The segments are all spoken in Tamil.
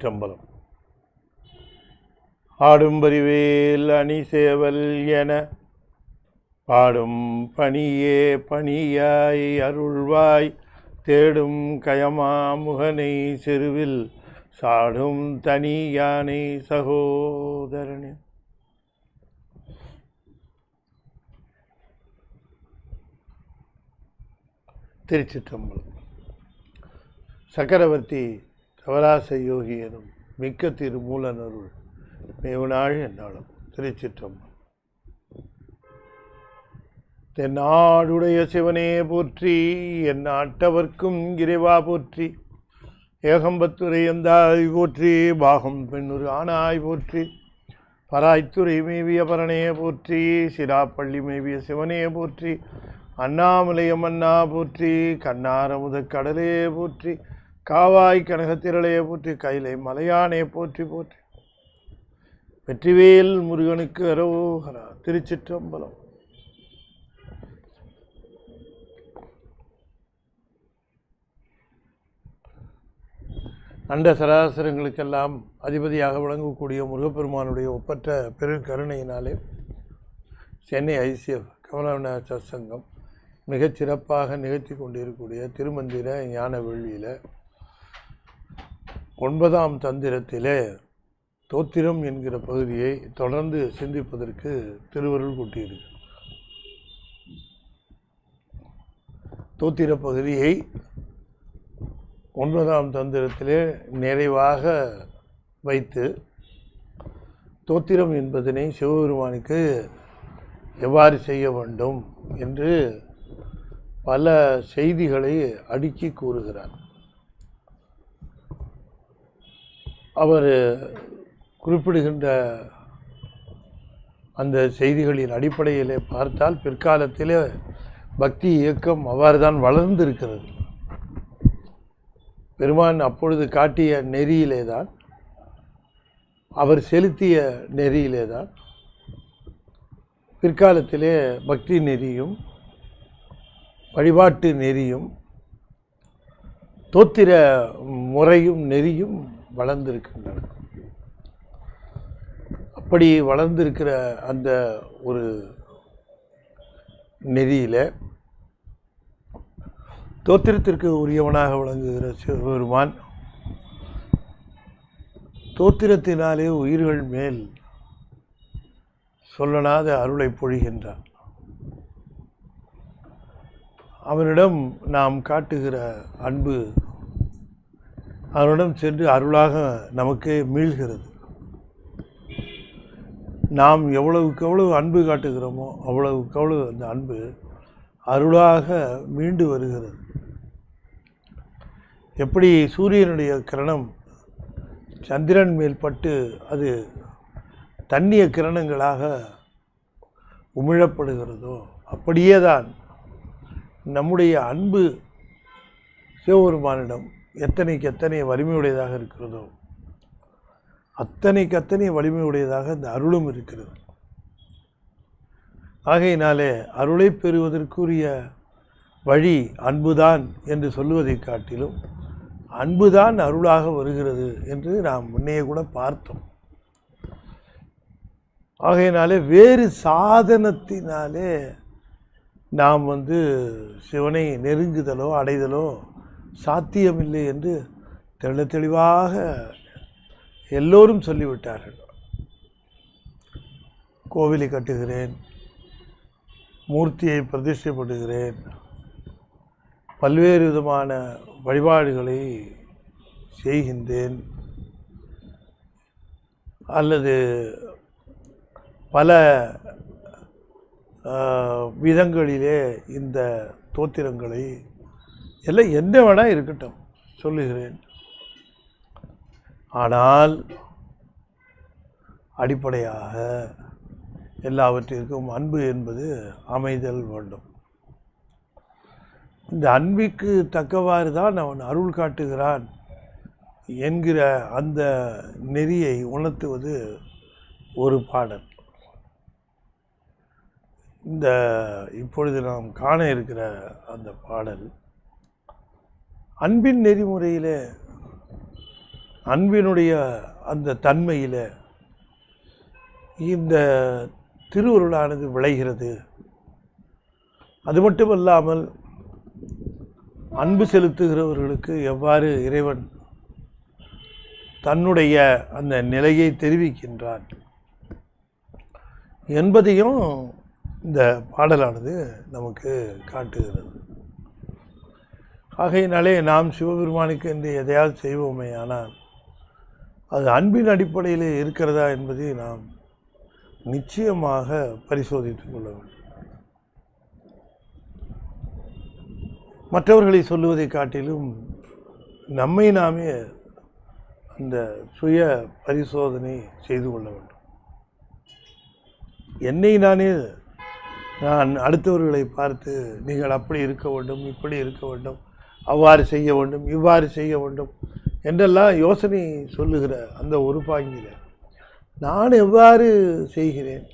திருச்சிற்றம்பலம். ஆடும்பரிவேல் அணி சேவல் என பாடும் பணியே பணியாய் அருள்வாய் தேடும் கயமா முகனை செருவில் சாடும் தனி யானை சகோதரனே. திருச்சிற்றம்பலம். சக்கரவர்த்தி தவராச யோகி எனும் மிக்க திருமூலனருள் மேவுநாள் என்னாலும். திருச்சிற்றம்பலம். தென்னாடுடைய சிவனே போற்றி, என் நாட்டவர்க்கும் இறைவா போற்றி, ஏகம்பத்துரை எந்தாய் போற்றி, பாகம் பெண்ணுரு ஆனாய் போற்றி, பராய்த்துறை மேவிய பரணே போற்றி, சிராப்பள்ளி மேவிய சிவனே போற்றி, அண்ணாமலையம் அண்ணா போற்றி, கண்ணாரமுத கடலே போற்றி, காவாய் கனகத்திரளே போற்றி, கைலை மலையானே போற்றி போற்றி, வெற்றிவேல் முருகனுக்கு அரோகரா. திருச்சிற்றம்பலம். அண்ட சராசரங்களுக்கெல்லாம் அதிபதியாக விளங்கக்கூடிய முருகப்பெருமானுடைய ஒப்பற்ற பெருங்கருணையினாலே சென்னை ஐசிஎஃப் கமலநாத சங்கம் மிகச் சிறப்பாக நிகழ்த்தி கொண்டிருக்கக்கூடிய திருமந்திர ஞான வெள்ளியில் 9ஆம் தந்திரத்திலே தோத்திரம் என்கிற பகுதியை தொடர்ந்து சிந்திப்பதற்கு திருவருள் கூட்டியிருக்கு. தோத்திர பகுதியை 9ஆம் தந்திரத்திலே நிறைவாக வைத்து தோத்திரம் என்பதனை சிவபெருமானுக்கு எவ்வாறு செய்ய வேண்டும் என்று பல செய்திகளை அடுக்கி கூறுகிறார். அவர் குறிப்பிடுகின்ற அந்த செய்திகளின் அடிப்படையிலே பார்த்தால் பிற்காலத்திலே பக்தி இயக்கம் அவ்வாறு தான் வளர்ந்திருக்கிறது. பெருமான் அப்பொழுது காட்டிய நெறியிலே தான், அவர் செலுத்திய நெறியிலே தான் பிற்காலத்திலே பக்தி நெறியும் வழிபாட்டு நெறியும் தோத்திர முறையும் நெறியும் வளர்ந்திருக்கின்றன. அப்படி வளர்ந்திருக்கிற அந்த ஒரு நெறியில தோத்திரத்திற்கு உரியவனாக விளங்குகிற சிவபெருமான் தோத்திரத்தினாலே உயிர்கள் மேல் சொல்லனாத அருளை பொழிகின்றான். அவனிடம் நாம் காட்டுகிற அன்பு அவனிடம் சென்று அருளாக நமக்கு மீள்கிறது. நாம் எவ்வளவுக்கு எவ்வளவு அன்பு காட்டுகிறோமோ அவ்வளவுக்கு அவ்வளவு அந்த அன்பு அருளாக மீண்டு வருகிறது. எப்படி சூரியனுடைய கிரணம் சந்திரன் மேல் பட்டு அது தண்ணிய கிரணங்களாக உமிழப்படுகிறதோ அப்படியே தான் நம்முடைய அன்பு சிவபெருமானிடம் எத்தனைக்கு எத்தனை வலிமையுடையதாக இருக்கிறதோ அத்தனைக்கு அத்தனை வலிமையுடையதாக இந்த அருளும் இருக்கிறது. ஆகையினாலே அருளை பெறுவதற்குரிய வழி அன்புதான் என்று சொல்லுவதை காட்டிலும் அன்புதான் அருளாக வருகிறது என்று நாம் முன்னையே கூட பார்த்தோம். ஆகையினாலே வேறு சாதனத்தினாலே நாம் சிவனை நெருங்குதலோ அடைதலோ சாத்தியமில்லை என்று தெளிவாக எல்லோரும் சொல்லிவிட்டார்கள். கோவிலை கட்டுகிறேன், மூர்த்தியை பிரதிஷ்டைப்படுகிறேன், பல்வேறு விதமான வழிபாடுகளை செய்கின்றேன், அல்லது பல விதங்களிலே இந்த தோத்திரங்களை எல்லாம் என்ன வேணால் இருக்கட்டும் சொல்லுகிறேன். ஆனால் அடிப்படையாக எல்லாவற்றிற்கும் அன்பு என்பது அமைதல் வேண்டும். இந்த அன்பிற்கு தக்கவாறு தான் அவன் அருள் காட்டுகிறான் என்கிற அந்த நெறியை உணர்த்துவது ஒரு பாடல். இந்த இப்பொழுது நாம் காண இருக்கிற அந்த பாடல் அன்பின் நெறிமுறையிலே அன்பினுடைய அந்த தன்மையில் இந்த திருவருளானது விளைகிறது. அது மட்டுமல்லாமல் அன்பு செலுத்துகிறவர்களுக்கு எவ்வாறு இறைவன் தன்னுடைய அந்த நிலையை தெரிவிக்கின்றான் என்பதையும் இந்த பாடலானது நமக்கு காட்டுகிறது. ஆகையினாலே நாம் சிவபெருமானுக்கு என்று எதையாவது செய்வோமே, ஆனால் அது அன்பின் அடிப்படையில் இருக்கிறதா என்பதை நாம் நிச்சயமாக பரிசோதித்துக் கொள்ள வேண்டும். மற்றவர்களை சொல்லுவதை காட்டிலும் நம்மை நாமே அந்த சுய பரிசோதனை செய்து கொள்ள வேண்டும். என்னை நான் அடுத்தவர்களை பார்த்து நீங்கள் அப்படி இருக்க வேண்டும், இப்படி இருக்க வேண்டும், அவ்வாறு செய்ய வேண்டும், இவ்வாறு செய்ய வேண்டும் என்றெல்லாம் யோசனை சொல்லுகிற அந்த ஒரு பாங்கில் நான் எவ்வாறு செய்கிறேன்,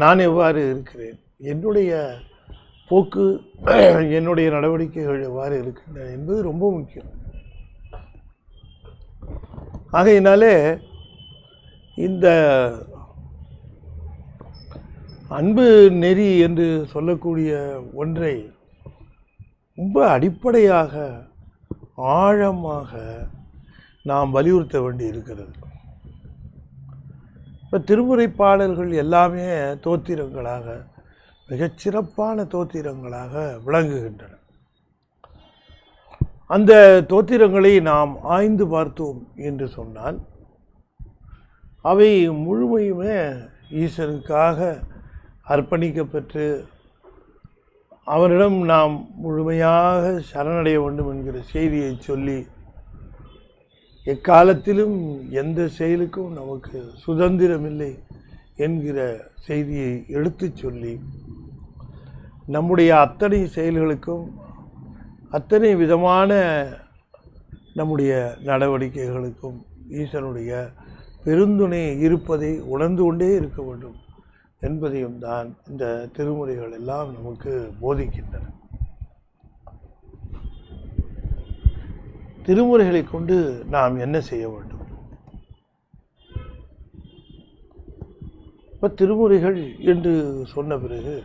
நான் எவ்வாறு இருக்கிறேன், என்னுடைய போக்கு, என்னுடைய நடவடிக்கைகள் எவ்வாறு இருக்கின்றன என்பது ரொம்ப முக்கியம். ஆகையினாலே இந்த அன்பு நெறி என்று சொல்லக்கூடிய ஒன்றை ரொம்ப அடிப்படையாக ஆழமாக நாம் வலியுறுத்த வேண்டி இருக்கிறது. இப்போ திருமுறை பாடல்கள் எல்லாமே தோத்திரங்களாக, மிகச்சிறப்பான தோத்திரங்களாக விளங்குகின்றன. அந்த தோத்திரங்களை நாம் ஆய்ந்து பார்த்தோம் என்று சொன்னால் அவை முழுமையுமே ஈசனுக்காக அர்ப்பணிக்கப்பட்டு அவரிடம் நாம் முழுமையாக சரணடைய வேண்டும் என்கிற செய்தியை சொல்லி, எக்காலத்திலும் எந்த செயலுக்கும் நமக்கு சுதந்திரமில்லை என்கிற செய்தியை எடுத்து சொல்லி, நம்முடைய அத்தனை செயல்களுக்கும் அத்தனை விதமான நம்முடைய நடவடிக்கைகளுக்கும் ஈசனுடைய பெருந்துணை இருப்பதை உணர்ந்து கொண்டே இருக்க வேண்டும் என்பதையும் தான் இந்த திருமுறைகள் எல்லாம் நமக்கு போதிக்கின்றன. திருமுறைகளை கொண்டு நாம் என்ன செய்ய வேண்டும்? இப்போ திருமுறைகள் என்று சொன்ன பிறகு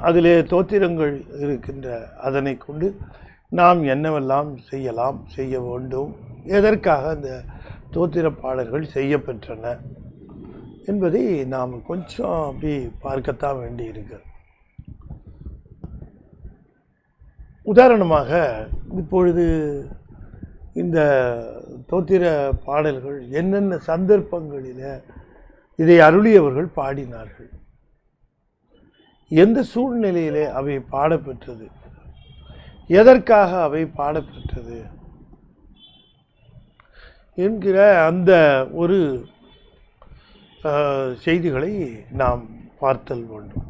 அதிலே தோத்திரங்கள் இருக்கின்ற அதனை கொண்டு நாம் என்னவெல்லாம் செய்யலாம், செய்ய வேண்டும், எதற்காக அந்த தோத்திர பாடல்கள் செய்யப்பெற்றன என்பதை நாம் கொஞ்சம் அப்படி பார்க்கத்தான் வேண்டி இருக்கு. உதாரணமாக இப்பொழுது இந்த தோத்திர பாடல்கள் என்னென்ன சந்தர்ப்பங்களில் இதை அருளியவர்கள் பாடினார்கள், எந்த சூழ்நிலையிலே அவை பாடப்பெற்றது, எதற்காக அவை பாடப்பெற்றது என்கிற அந்த ஒரு செய்திகளை நாம் பார்த்தல் வேண்டும்.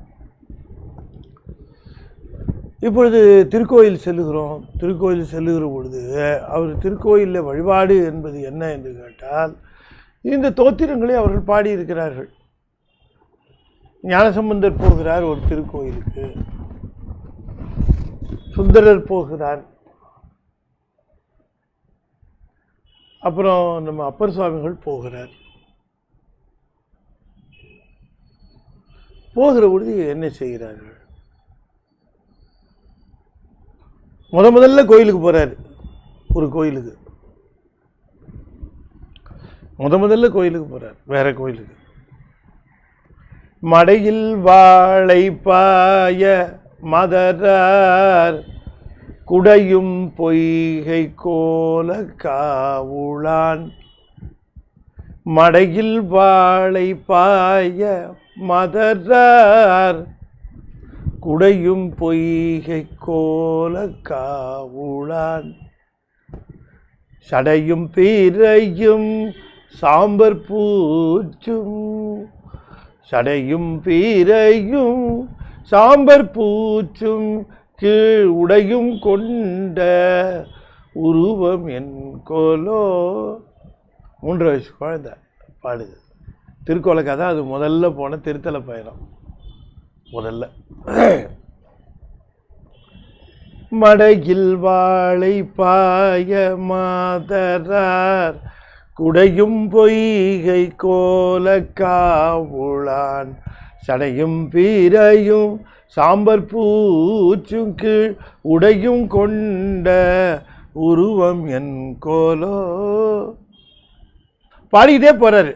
இப்பொழுது திருக்கோயில் செல்லுகிறோம். திருக்கோயில் செல்லுகிற பொழுது அவர் திருக்கோயிலில் வழிபாடு என்பது என்ன என்று கேட்டால், இந்த தோத்திரங்களை அவர்கள் பாடியிருக்கிறார்கள். ஞானசம்பந்தர் போகிறார் ஒரு திருக்கோயிலுக்கு, சுந்தரர் போகிறார், அப்புறம் நம்ம அப்பர் சுவாமிகள் போகிறார். போகிற பொழுது என்ன செய்கிறார்கள்? முதல்ல கோயிலுக்கு போறாரு. ஒரு கோயிலுக்கு முதல்ல கோயிலுக்கு போறார், வேற கோயிலுக்கு. மடையில் வாழை பாய மதரார் குடையும் பொய்கை கோல காவுளான். மடையில் வாழை பாய மதரார் குடையும் பொய்கை கோல காவுளான். சடையும் பீரையும் சாம்பர் பூச்சும், சடையும் பீரையும் சாம்பர் பூச்சும் கீழ் உடையும் கொண்ட உருவம் என் கோலோ. 3 வயசு குழந்தை பாடுது. திருக்கோலக்கா தான் அது முதல்ல போன திருத்தல பயணம். முதல்ல மடையில் வாழை பாய மாதரார் குடையும் பொய்கை கோல காவுளான் சடையும் பீரையும் சாம்பர் பூச்சும் கீழ் உடையும் கொண்ட உருவம் என் கோலோ. பாடிக்கிட்டே போறாரு,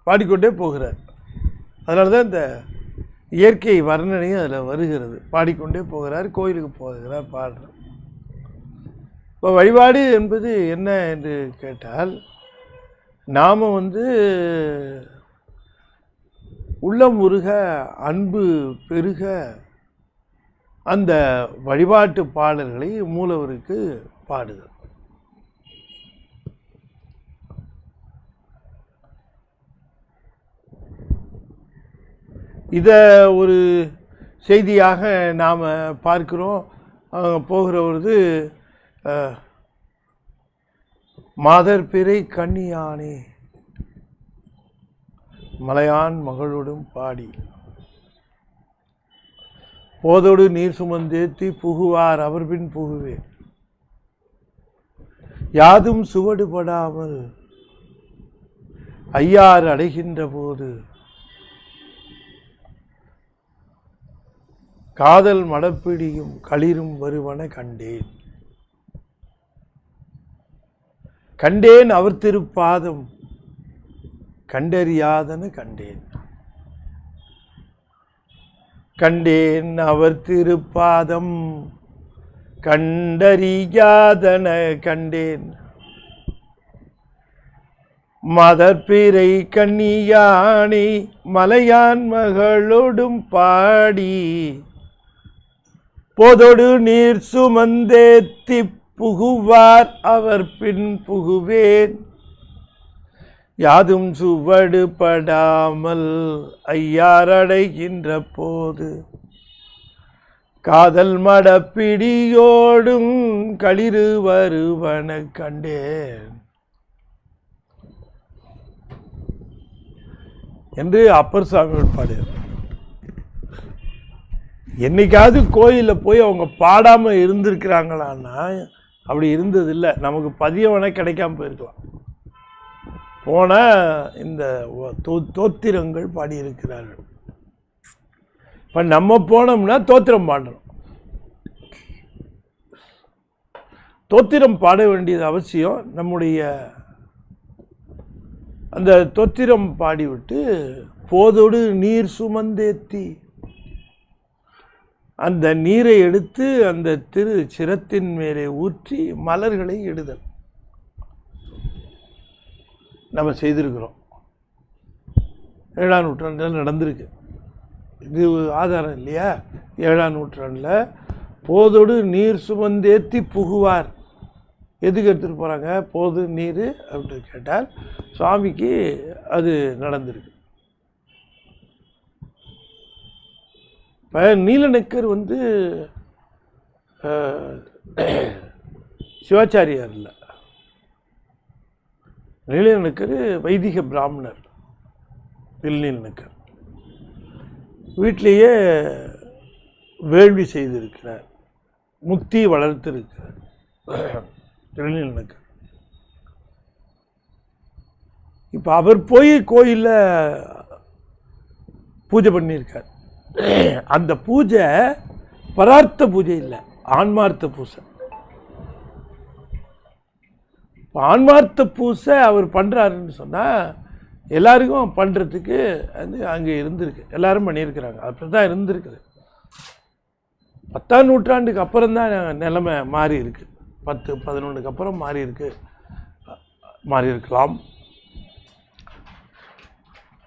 பாடிக்கொண்டே போகிறார். அதனால தான் இந்த இயற்கை வர்ணனையும் அதில் வருகிறது. பாடிக்கொண்டே போகிறார், கோயிலுக்கு போகிறார், பாடுறார். இப்போ வழிபாடு என்பது என்ன என்று கேட்டால், நாம் உள்ளம் உருக அன்பு பெருக அந்த வழிபாட்டு பாடல்களை மூலவருக்கு பாடுதல். இதை ஒரு செய்தியாக நாம் பார்க்கிறோம். போகிற பொழுது மாதர் பிறை கண்ணியானே மலையான் மகளோடும் பாடி போதோடு நீர் சுமந்தேத்தி புகுவார் அவர் பின் புகுவேன் யாதும் சுவடுபடாமல் ஐயார் அடைகின்ற போது காதல் மடப்பிடியும் களிரும் வருவன கண்டேன். கண்டேன் அவர் திருப்பாதம் கண்டறியாதன கண்டேன். கண்டேன் அவர் திருப்பாதம் கண்டறியாதன கண்டேன். மதற்பிறை கண்ணியானே மலையான் மகளோடும் பாடி போதோடு நீர் சுமந்தேத்தி புகுவார் அவர் பின் புகுவேன் யாதும் சுவடுபடாமல் ஐயார் அடைகின்ற போது காதல் மடப்பிடியோடும் களிறு வருவன கண்டேன் என்று அப்பர் சுவாமிகள் பாடுகிறார். என்னைக்காவது கோயிலில் போய் அவங்க பாடாமல் இருந்திருக்கிறாங்களான்னா அப்படி இருந்ததில்லை. நமக்கு பதியவனை கிடைக்காம போயிருக்கலாம். போன இந்த தோத்திரங்கள் பாடியிருக்கிறார்கள். இப்போ நம்ம போனோம்னா தோத்திரம் பாடுறோம். தோத்திரம் பாட வேண்டியது அவசியம். நம்முடைய அந்த தோத்திரம் பாடிவிட்டு போதோடு நீர் சுமந்தேத்தி அந்த நீரை எடுத்து அந்த திரு சிரத்தின் மேலே ஊற்றி மலர்களை இடுதல் நம்ம செய்திருக்கிறோம். 7ஆம் நூற்றாண்டில் நடந்திருக்கு. இது ஆதாரம் இல்லையா? 7ஆம் நூற்றாண்டில் போதோடு நீர் சுமந்தேத்தி புகுவார். எதுக்கு எடுத்துகிட்டு போகிறாங்க போது நீர் அப்படின்னு கேட்டால் சுவாமிக்கு அது நடந்திருக்கு. இப்போ நீலநக்கர் சிவாச்சாரியார் இல்லை, நீலநக்கர் வைதிக பிராமணர். நீலநக்கர் வீட்டிலேயே வேள்வி செய்திருக்கிறார், முக்தி வளர்த்திருக்கிறார். நீலநக்கர் இப்போ அவர் போய் கோயிலில் பூஜை பண்ணியிருக்கார். அந்த பூஜை பரார்த்த பூஜை இல்லை, ஆன்மார்த்த பூஜை. ஆன்மார்த்த பூஜை அவர் பண்ணுறாருன்னு சொன்னால் எல்லாருக்கும் பண்ணுறதுக்கு அங்கே இருந்திருக்கு, எல்லாரும் பண்ணியிருக்கிறாங்க. அப்படி தான் இருந்திருக்குது. 10ஆம் நூற்றாண்டுக்கு அப்புறம் தான் நிலைமை மாறி இருக்கு. 10-11க்கு அப்புறம் மாறி இருக்கலாம்.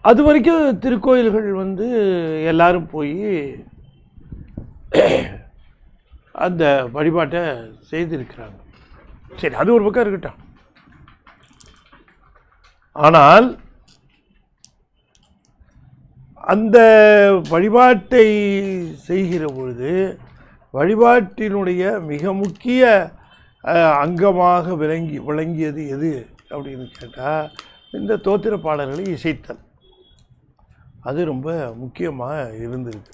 அது வரைக்கும் திருக்கோயில்கள் எல்லாரும் போய் அந்த வழிபாட்டை செய்திருக்கிறாங்க. சரி, அது ஒரு பக்கம் இருக்கட்டும். ஆனால் அந்த வழிபாட்டை செய்கிற பொழுது வழிபாட்டினுடைய மிக முக்கிய அங்கமாக விளங்கியது எது அப்படின்னு கேட்டால் இந்த தோத்திர பாடல்களை இசைத்தல். அது ரொம்ப முக்கியமாக இருந்திருக்கு.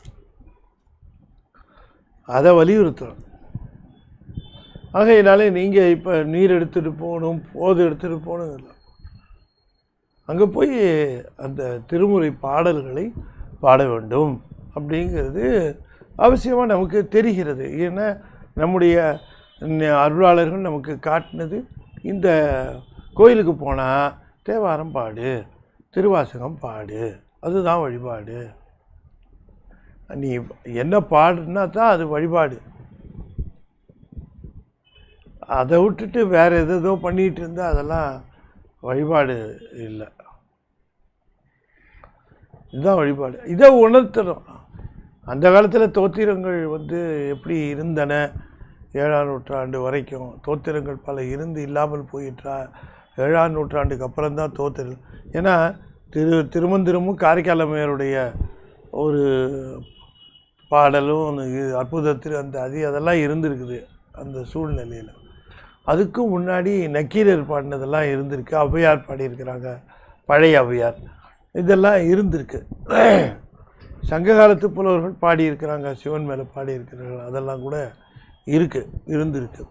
அதை வலியுறுத்தணும். ஆகையினாலே நீங்கள் இப்போ நீர் எடுத்துகிட்டு போகணும், போது எடுத்துகிட்டு போகணும் இல்லை. அங்கே போய் அந்த திருமுறை பாடல்களை பாட வேண்டும் அப்படிங்கிறது அவசியமாக நமக்கு தெரிகிறது. ஏன்னா நம்முடைய அருளாளர்கள் நமக்கு காட்டினது, இந்த கோயிலுக்கு போனால் தேவாரம் பாடு, திருவாசகம் பாடு, அதுதான் வழிபாடு. நீ என்ன பாடுனா தான் அது வழிபாடு. அதை விட்டுட்டு வேறு எதோ பண்ணிகிட்டு இருந்தால் அதெல்லாம் வழிபாடு இல்லை. இதுதான் வழிபாடு. இதை உணர்த்தணும். அந்த காலத்தில் தோத்திரங்கள் எப்படி இருந்தன, 7ஆம் நூற்றாண்டு வரைக்கும் தோத்திரங்கள் பல இருந்து இல்லாமல் போயிட்டா. 7ஆம் நூற்றாண்டுக்கு அப்புறம்தான் தோத்திரம். ஏன்னா திருமந்திரமும் காரைக்காலமையருடைய ஒரு பாடலும் அற்புதத்தில் அந்த அதெல்லாம் இருந்திருக்குது அந்த சூழ்நிலையில். அதுக்கும் முன்னாடி நக்கீரர் பாடினதெல்லாம் இருந்திருக்கு. ஔவையார் பாடியிருக்கிறாங்க, பழைய ஔவையார், இதெல்லாம் இருந்திருக்கு. சங்க காலத்து புலவர்கள் பாடியிருக்கிறாங்க, சிவன் மேலே பாடியிருக்கிறார்கள், அதெல்லாம் கூட இருந்திருக்கு.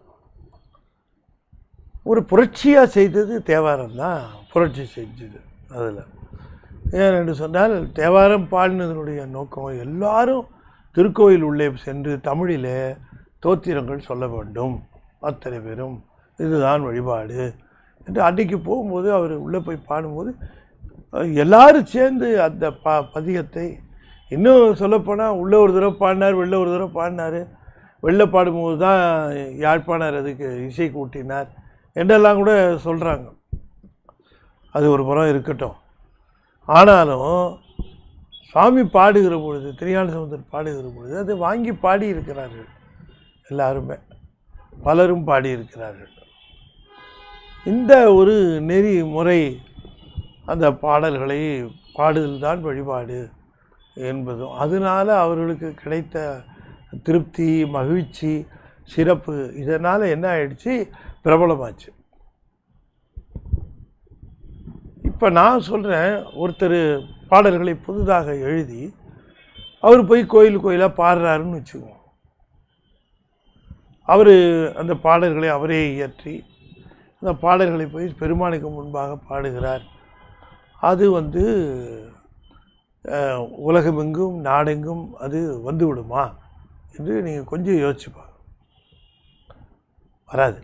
ஒரு புரட்சியாக செய்தது தேவாரம் தான். புரட்சி செஞ்சது அதில். ஏனென்று சொன்னால் தேவாரம் பாடினதனுடைய நோக்கம் எல்லாரும் திருக்கோயில் உள்ளே சென்று தமிழிலே தோத்திரங்கள் சொல்ல வேண்டும், அத்தனை பேரும் இதுதான் வழிபாடு என்று அன்றைக்கு போகும்போது அவர் உள்ளே போய் பாடும்போது எல்லாரும் சேர்ந்து அந்த பதிகத்தை, இன்னும் சொல்லப்போனால் உள்ளே ஒரு தடவை பாடினார், வெளில ஒரு தடவை பாடினார். வெளில பாடும்போது தான் யாழ்ப்பாணர் அதுக்கு இசை கூட்டினார் என்றெல்லாம் கூட சொல்கிறாங்க. அது ஒரு புறம் இருக்கட்டும். ஆனாலும் சுவாமி பாடுகிற பொழுது, திருஞான சம்பந்தர் பாடுகிற பொழுது அதை வாங்கி பாடியிருக்கிறார்கள். எல்லாருமே பலரும் பாடியிருக்கிறார்கள். இந்த ஒரு நெறிமுறை, அந்த பாடல்களை பாடுதல் தான் வழிபாடு என்பதும், அதனால் அவர்களுக்கு கிடைத்த திருப்தி, மகிழ்ச்சி, சிறப்பு, இதனால் என்ன ஆயிடுச்சு, பிரபலமாச்சு. இப்போ நான் சொல்கிறேன், ஒருத்தர் பாடல்களை புதுதாக எழுதி அவர் போய் கோயிலாக பாடுறாருன்னு வச்சுக்குவோம். அவர் அந்த பாடல்களை அவரே இயற்றி அந்த பாடல்களை போய் பெருமானுக்கு முன்பாக பாடுகிறார். அது உலகமெங்கும் நாடெங்கும் அது வந்து விடுமா என்று நீங்கள் கொஞ்சம் யோசிச்சுப்பாங்க. வராது.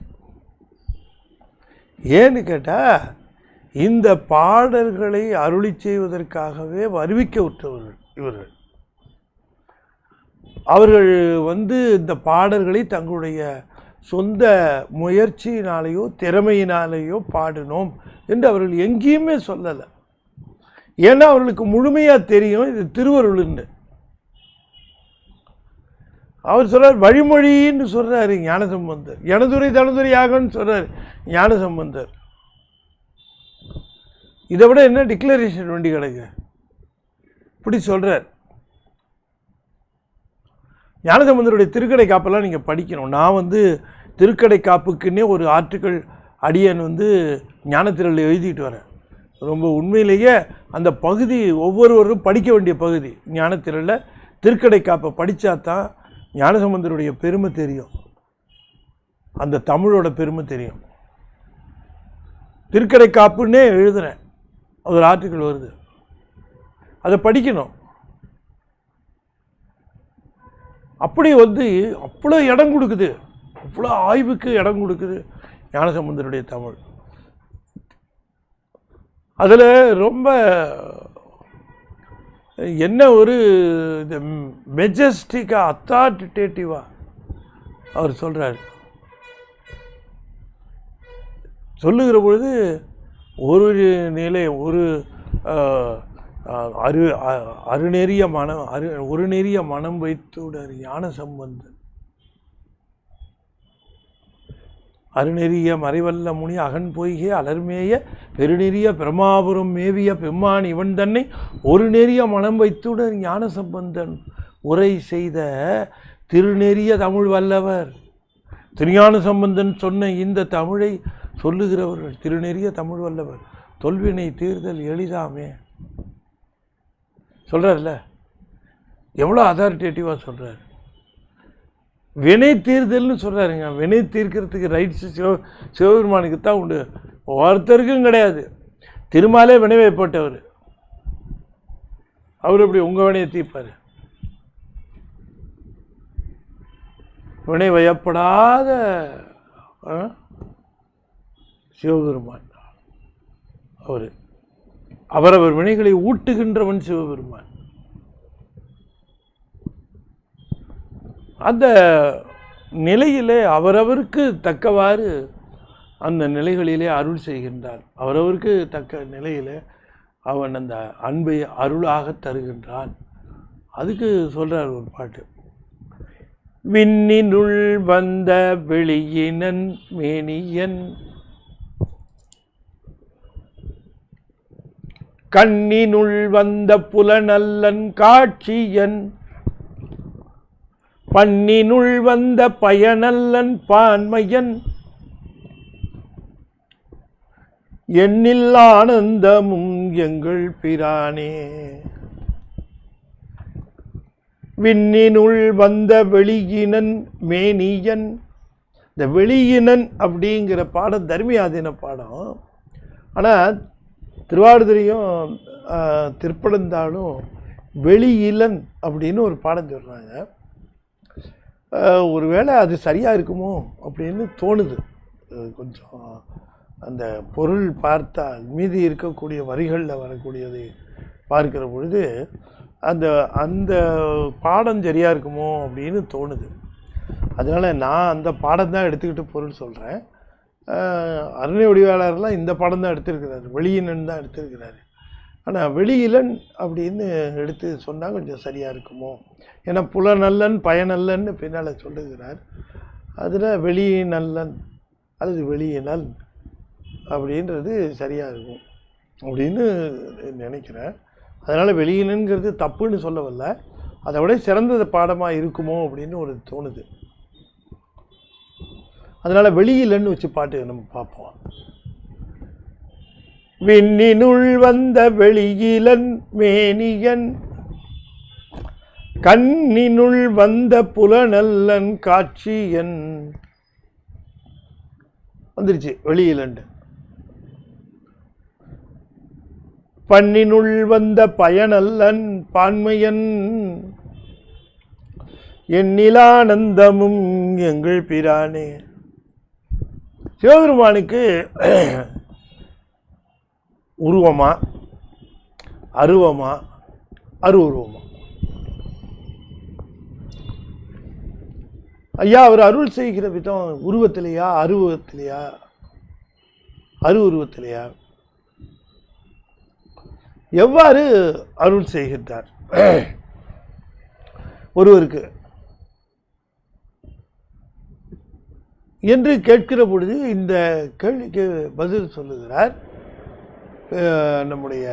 ஏன்னு கேட்டால், இந்த பாடல்களை அருளி செய்வதற்காகவே வருவிக்க விட்டவர்கள் இவர்கள். அவர்கள் இந்த பாடல்களை தங்களுடைய சொந்த முயற்சியினாலேயோ திறமையினாலேயோ பாடினோம் என்று அவர்கள் எங்கேயுமே சொல்லலை. ஏன்னா அவர்களுக்கு முழுமையாக தெரியும் இது திருவருள்னு. அவர் சொல்றார், வழிமொழின்னு சொல்றாரு ஞானசம்பந்தர், எனதுரை தனதுரையாகன்னு சொல்றாரு ஞானசம்பந்தர். இதை விட என்ன டிக்ளரேஷன் வேண்டி கிடக்கு? இப்படி சொல்றார். ஞானசம்பந்தருடைய திருக்கடை காப்பெல்லாம் நீங்கள் படிக்கணும். நான் திருக்கடை காப்புக்குன்னே ஒரு ஆர்டிக்கல் அடியன் ஞானத்திரளில் எழுதிட்டு வரேன். ரொம்ப உண்மையிலேயே அந்த பகுதி ஒவ்வொருவரும் படிக்க வேண்டிய பகுதி. ஞானத்திரளில் திருக்கடை காப்பை படித்தா தான் ஞானசம்பந்தருடைய பெருமை தெரியும், அந்த தமிழோட பெருமை தெரியும். திருக்கடை காப்புன்னே எழுதுகிறேன், ஒரு ஆர்டிக்கல் வருது, அதை படிக்கணும். அப்படி அவ்வளோ இடம் கொடுக்குது, அவ்வளோ ஆய்வுக்கு இடம் கொடுக்குது ஞானசம்பந்தருடைய தமிழ். அதில் ரொம்ப என்ன ஒரு மெஜஸ்டிக்காக அத்தாரிட்டேட்டிவாக அவர் சொல்கிறார். சொல்லுகிற பொழுது ஒரு நிலை, ஒரு அருநெறிய மனம், ஒரு நெறிய மனம் வைத்துடர் ஞானசம்பந்தன், அருநெறிய மறைவல்ல முனி அகன் பொய்கே அலர்மேய பெருநெறிய பிரமாபுரம் மேவிய பெம்மான் இவன் தன்னை ஒரு நெறிய மனம் வைத்துடர் ஞானசம்பந்தன் உரை செய்த திருநெறிய தமிழ் வல்லவர். திருஞான சம்பந்தன் சொன்ன இந்த தமிழை சொல்லுகிறவர்கள் திருநெறிய தமிழ் வல்லவர், தொல்வினை தீர்தல் எளிதாமே சொல்கிறார்ல. எவ்வளோ அதாரிட்டேட்டிவாக சொல்கிறார். வினை தீர்தல்னு சொல்கிறாருங்க. வினை தீர்க்கிறதுக்கு ரைட்ஸு சிவபெருமானுக்கு தான் உண்டு, ஒருத்தருக்கும் கிடையாது. திருமாலே வினை வைப்பட்டவர், அவர் எப்படி உங்கள் வினையை தீர்ப்பார்? வினை வயப்படாத சிவபெருமான் அவரவர் வினைகளை ஊட்டுகின்றவன் சிவபெருமான். அந்த நிலையிலே அவரவருக்கு தக்கவாறு அந்த நிலைகளிலே அருள் செய்கின்றான். அவரவருக்கு தக்க நிலையிலே அவன் அந்த அன்பை அருளாக தருகின்றான். அதுக்கு சொல்றார் ஒரு பாட்டு. விண்ணினுள் வந்த வெளியினன் மேனியன், கண்ணினுள் வந்த புலனல்லன் காட்சியன், பண்ணினுள் வந்த பயனல்லன் பான்மையன், எண்ணில் ஆனந்தமும் எங்கள் பிரானே. விண்ணினுள் வந்த வெளியினன் மேனியன். இந்த வெளியினன் அப்படிங்கிற பாடம் தர்மியாதீன பாடம். ஆனால் திருவாவடுதுறையும் திருப்பழந்தாலும் வெளியிலன் அப்படின்னு ஒரு பாடம் சொல்கிறாங்க. ஒருவேளை அது சரியாக இருக்குமோ அப்படின்னு தோணுது. கொஞ்சம் அந்த பொருள் பார்த்தால் மீதி இருக்கக்கூடிய வரிகளில் வரக்கூடியதை பார்க்கிற பொழுது அந்த அந்த பாடம் சரியாக இருக்குமோ அப்படின்னு தோணுது. அதனால் நான் அந்த பாடம் தான் எடுத்துக்கிட்டு பொருள் சொல்கிறேன். அருணை வடிவாளர்லாம் இந்த பாடம் தான் எடுத்திருக்கிறாரு, வெளியினன் தான் எடுத்திருக்கிறாரு. ஆனால் வெளியிலன் அப்படின்னு எடுத்து சொன்னால் கொஞ்சம் சரியாக இருக்குமோ, ஏன்னா புலநல்லன் பயனல்லன்னு பின்னால் சொல்லுகிறார். அதில் வெளியினல்லன் அல்லது வெளியினல் அப்படின்றது சரியாக இருக்கும் அப்படின்னு நினைக்கிறேன். அதனால் வெளியினங்கிறது தப்புன்னு சொல்லவில்லை, அதை விட சிறந்த பாடமாக இருக்குமோ அப்படின்னு ஒரு தோணுது. அதனால் வெளியிலன்னு வச்சு பாட்டு நம்ம பார்ப்போம். விண்ணினுள் வந்த வெளியிலன் மேனியன், கண்ணினுள் வந்த புலனல்லன் காட்சியன். வந்துருச்சு வெளியிலண்டு. பண்ணினுள் வந்த பயனல்லன் பான்மையன், எண்ணிலானந்தமும் எங்கள் பிரானே. சிவபெருமானுக்கு உருவமா அருவமா அருவுருவமா? ஐயா, அவர் அருள் செய்கிற விதம் உருவத்திலையா அருவத்திலையா அருவுருவத்திலையா? எவ்வாறு அருள் செய்கின்றார் ஒருவருக்கு என்று கேட்கிற பொழுது இந்த கேள்விக்கு பதில் சொல்லுகிறார் நம்முடைய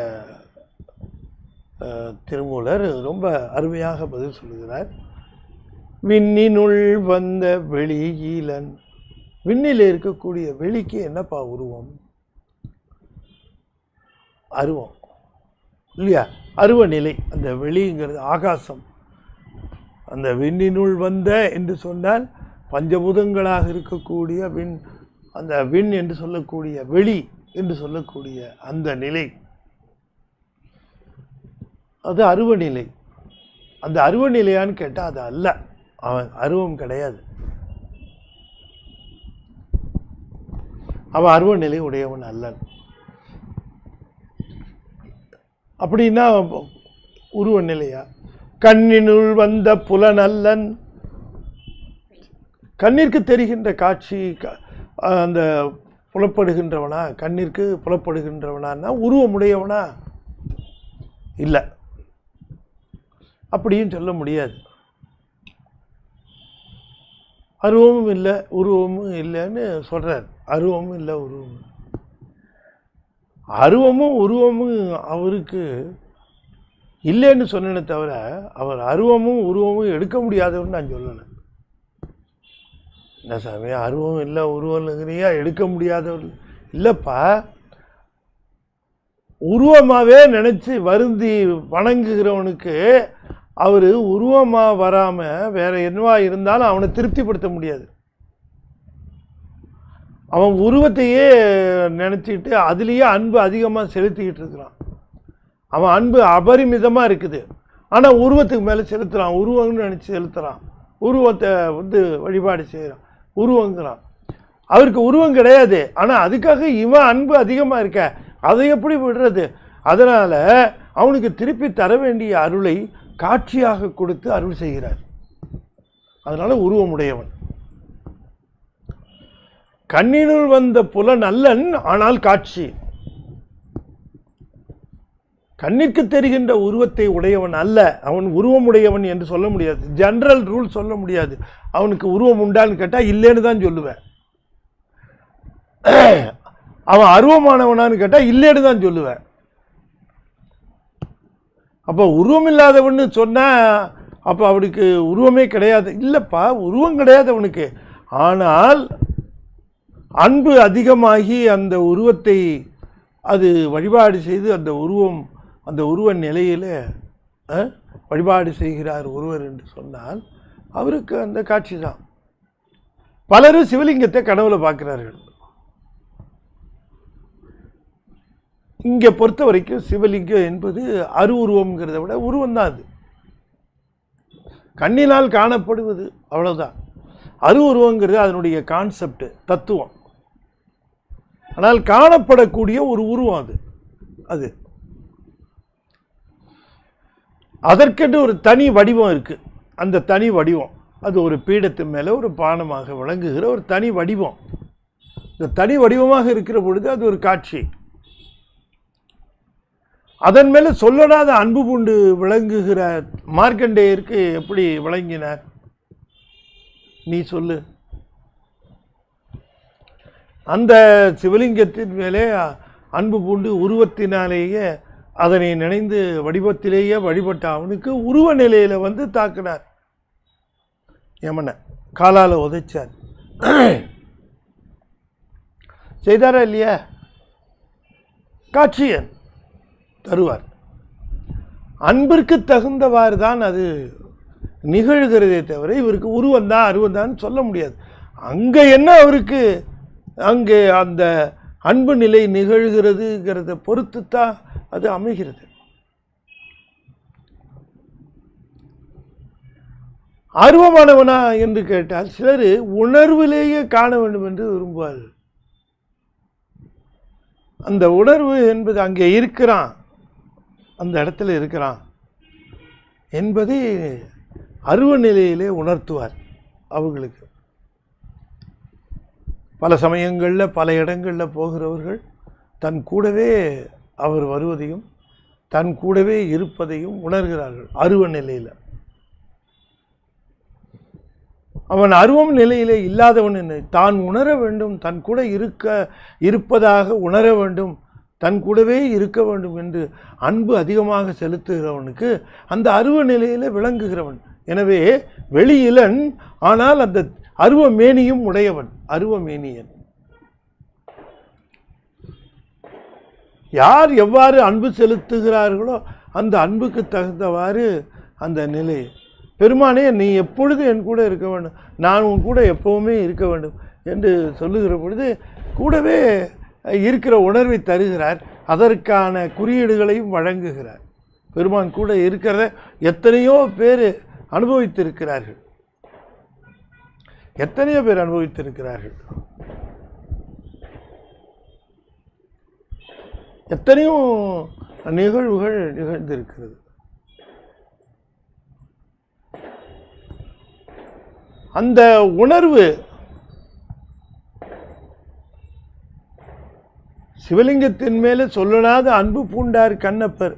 திருமூலர். ரொம்ப அருமையாக பதில் சொல்லுகிறார். விண்ணினுள் வந்த வெளியிலன். விண்ணில் இருக்கக்கூடிய வெளிக்கு என்னப்பா உருவம்? அருவம் இல்லையா? அருவ நிலை. அந்த வெளிங்கிறது ஆகாசம். அந்த விண்ணினுள் வந்த என்று சொன்னால் பஞ்சபூதங்களாக இருக்கக்கூடிய விண், அந்த விண் என்று சொல்லக்கூடிய வெளி என்று சொல்லக்கூடிய அந்த நிலை, அது அருவநிலை. அந்த அருவநிலையான்னு கேட்டால் அது அல்ல, அவன் அருவம் கிடையாது. அவன் அருவநிலை உடையவன் அல்லன். அப்படின்னா உருவ நிலையா? கண்ணினுள் வந்த புலனல்லன். கண்ணிற்கு தெரிகின்ற காட்சி அந்த புலப்படுகின்றவனா? கண்ணிற்கு புலப்படுகின்றவனா? உருவமுடையவனா? இல்லை, அப்படியும் சொல்ல முடியாது. அருவமும் இல்லை உருவமும் இல்லைன்னு சொல்றார். அருவமும் இல்லை உருவமும். அருவமும் உருவமும் அவருக்கு இல்லைன்னு சொன்னேனே தவிர அவர் அருவமும் உருவமும் எடுக்க முடியாதவன்னு நான் சொல்லலை. என்ன சாமி, அருவம் இல்லை உருவம்ங்கிறியா, எடுக்க முடியாதவர் இல்லைப்பா. உருவமாகவே நினச்சி வருந்தி வணங்குகிறவனுக்கு அவர் உருவமாக வராமல் வேற என்னவா இருந்தாலும் அவனை திருப்திப்படுத்த முடியாது. அவன் உருவத்தையே நினச்சிக்கிட்டு அதுலேயே அன்பு அதிகமாக செலுத்திக்கிட்டு இருக்கிறான். அவன் அன்பு அபரிமிதமாக இருக்குது, ஆனால் உருவத்துக்கு மேலே செலுத்துகிறான், உருவம்னு நினச்சி செலுத்துகிறான், உருவத்தை வழிபாடு செய்கிறான், உருவங்கிறான். அவருக்கு உருவம் கிடையாது, ஆனால் அதுக்காக இவன் அன்பு அதிகமாக இருக்க, அதை எப்படி விடுறது? அதனால் அவனுக்கு திருப்பி தர வேண்டிய அருளை காட்சியாக கொடுத்து அருள் செய்கிறார். அதனால் உருவமுடையவன். கண்ணினுள் வந்த புலன் அல்லன், ஆனால் காட்சி. கண்ணிற்கு தெரிகின்ற உருவத்தை உடையவன் அல்ல, அவன் உருவமுடையவன் என்று சொல்ல முடியாது. ஜெனரல் ரூல் சொல்ல முடியாது. அவனுக்கு உருவம் உண்டான்னு கேட்டால் இல்லைன்னு தான் சொல்லுவேன். அவன் அருவமானவனான்னு கேட்டால் இல்லைன்னு தான் சொல்லுவேன். அப்போ உருவம் இல்லாதவன்னு சொன்னால் அப்போ அவனுக்கு உருவமே கிடையாது. இல்லைப்பா, உருவம் கிடையாது அவனுக்கு. ஆனால் அன்பு அதிகமாகி அந்த உருவத்தை அது வழிபாடு செய்து அந்த உருவ நிலையில் வழிபாடு செய்கிறார் ஒருவர் என்று சொன்னால் அவருக்கு அந்த காட்சி தான். பலரும் சிவலிங்கத்தை கனவுல பார்க்கிறார்கள். இங்கே பொறுத்த வரைக்கும் சிவலிங்கம் என்பது உருவம்ங்கிறத விட உருவம் தான். அது கண்ணினால் காணப்படுவது, அவ்வளோதான். உருவங்கிறது அதனுடைய கான்செப்ட், தத்துவம். ஆனால் காணப்படக்கூடிய ஒரு உருவம் அது அதற்கென்று ஒரு தனி வடிவம் இருக்கு. அந்த தனி வடிவம் அது ஒரு பீடத்தின் மேலே ஒரு பானமாக விளங்குகிற ஒரு தனி வடிவம். இந்த தனி வடிவமாக இருக்கிற பொழுது அது ஒரு காட்சி. அதன் மேலே சொல்லனாத அன்பு பூண்டு விளங்குகிற மார்க்கண்டேயருக்கு எப்படி விளங்கினார்? நீ சொல்லு. அந்த சிவலிங்கத்தின் மேலே அன்பு பூண்டு உருவத்தினாலேயே அதனை நினைந்து வடிவத்திலேயே வழிபட்ட அவனுக்கு உருவ நிலையில் தாக்கினார். யமனை காலால் உதைச்சார். செய்தாரா இல்லையா? காட்சியன் தருவார். அன்பிற்கு தகுந்தவாறு தான் அது நிகழ்கிறதே தவிர இவருக்கு உருவந்தான் அருவந்தான் சொல்ல முடியாது. அங்கே என்ன அவருக்கு அங்கே அந்த அன்பு நிலை நிகழ்கிறதுங்கிறத பொறுத்து தான் அது அமைகிறது. ஆர்வமானவனா என்று கேட்டால் சிலர் உணர்விலேயே காண வேண்டும் என்று விரும்புவார்கள். அந்த உணர்வு என்பது அங்கே இருக்கிறான், அந்த இடத்துல இருக்கிறான் என்பதை அருவ நிலையிலே உணர்த்துவார் அவர்களுக்கு. பல சமயங்களில் பல இடங்களில் போகிறவர்கள் தன் கூடவே அவர் வருவதையும் தன் கூடவே இருப்பதையும் உணர்கிறார்கள் அருவ நிலையில். அவன் அருவம் நிலையிலே இல்லாதவன் என்ன தான் உணர வேண்டும், தன் கூட இருப்பதாக உணர வேண்டும், தன் கூடவே இருக்க வேண்டும் என்று அன்பு அதிகமாக செலுத்துகிறவனுக்கு அந்த அருவ நிலையிலே விளங்குகிறவன். எனவே வெளியிலன், ஆனால் அந்த அருவ மேனியும் உடையவன், அருவ மேனியன். யார் எவ்வாறு அன்பு செலுத்துகிறார்களோ அந்த அன்புக்கு தகுந்தவாறு அந்த நிலை. பெருமானே, நீ எப்பொழுது என் கூட இருக்க வேண்டும், நான் உன் கூட எப்பவுமே இருக்க வேண்டும் என்று சொல்லுகிற பொழுது கூடவே இருக்கிற உணர்வை தருகிறார். அதற்கான குறியீடுகளையும் வழங்குகிறார். பெருமான் கூட இருக்கிறத எத்தனையோ பேர் அனுபவித்திருக்கிறார்கள், எத்தனையோ பேர் அனுபவித்திருக்கிறார்கள். எத்தனையோ நிகழ்வுகள் நிகழ்ந்திருக்கிறது. அந்த உணர்வு சிவலிங்கத்தின் மேலே சொல்லனாத அன்பு பூண்டார் கண்ணப்பர்.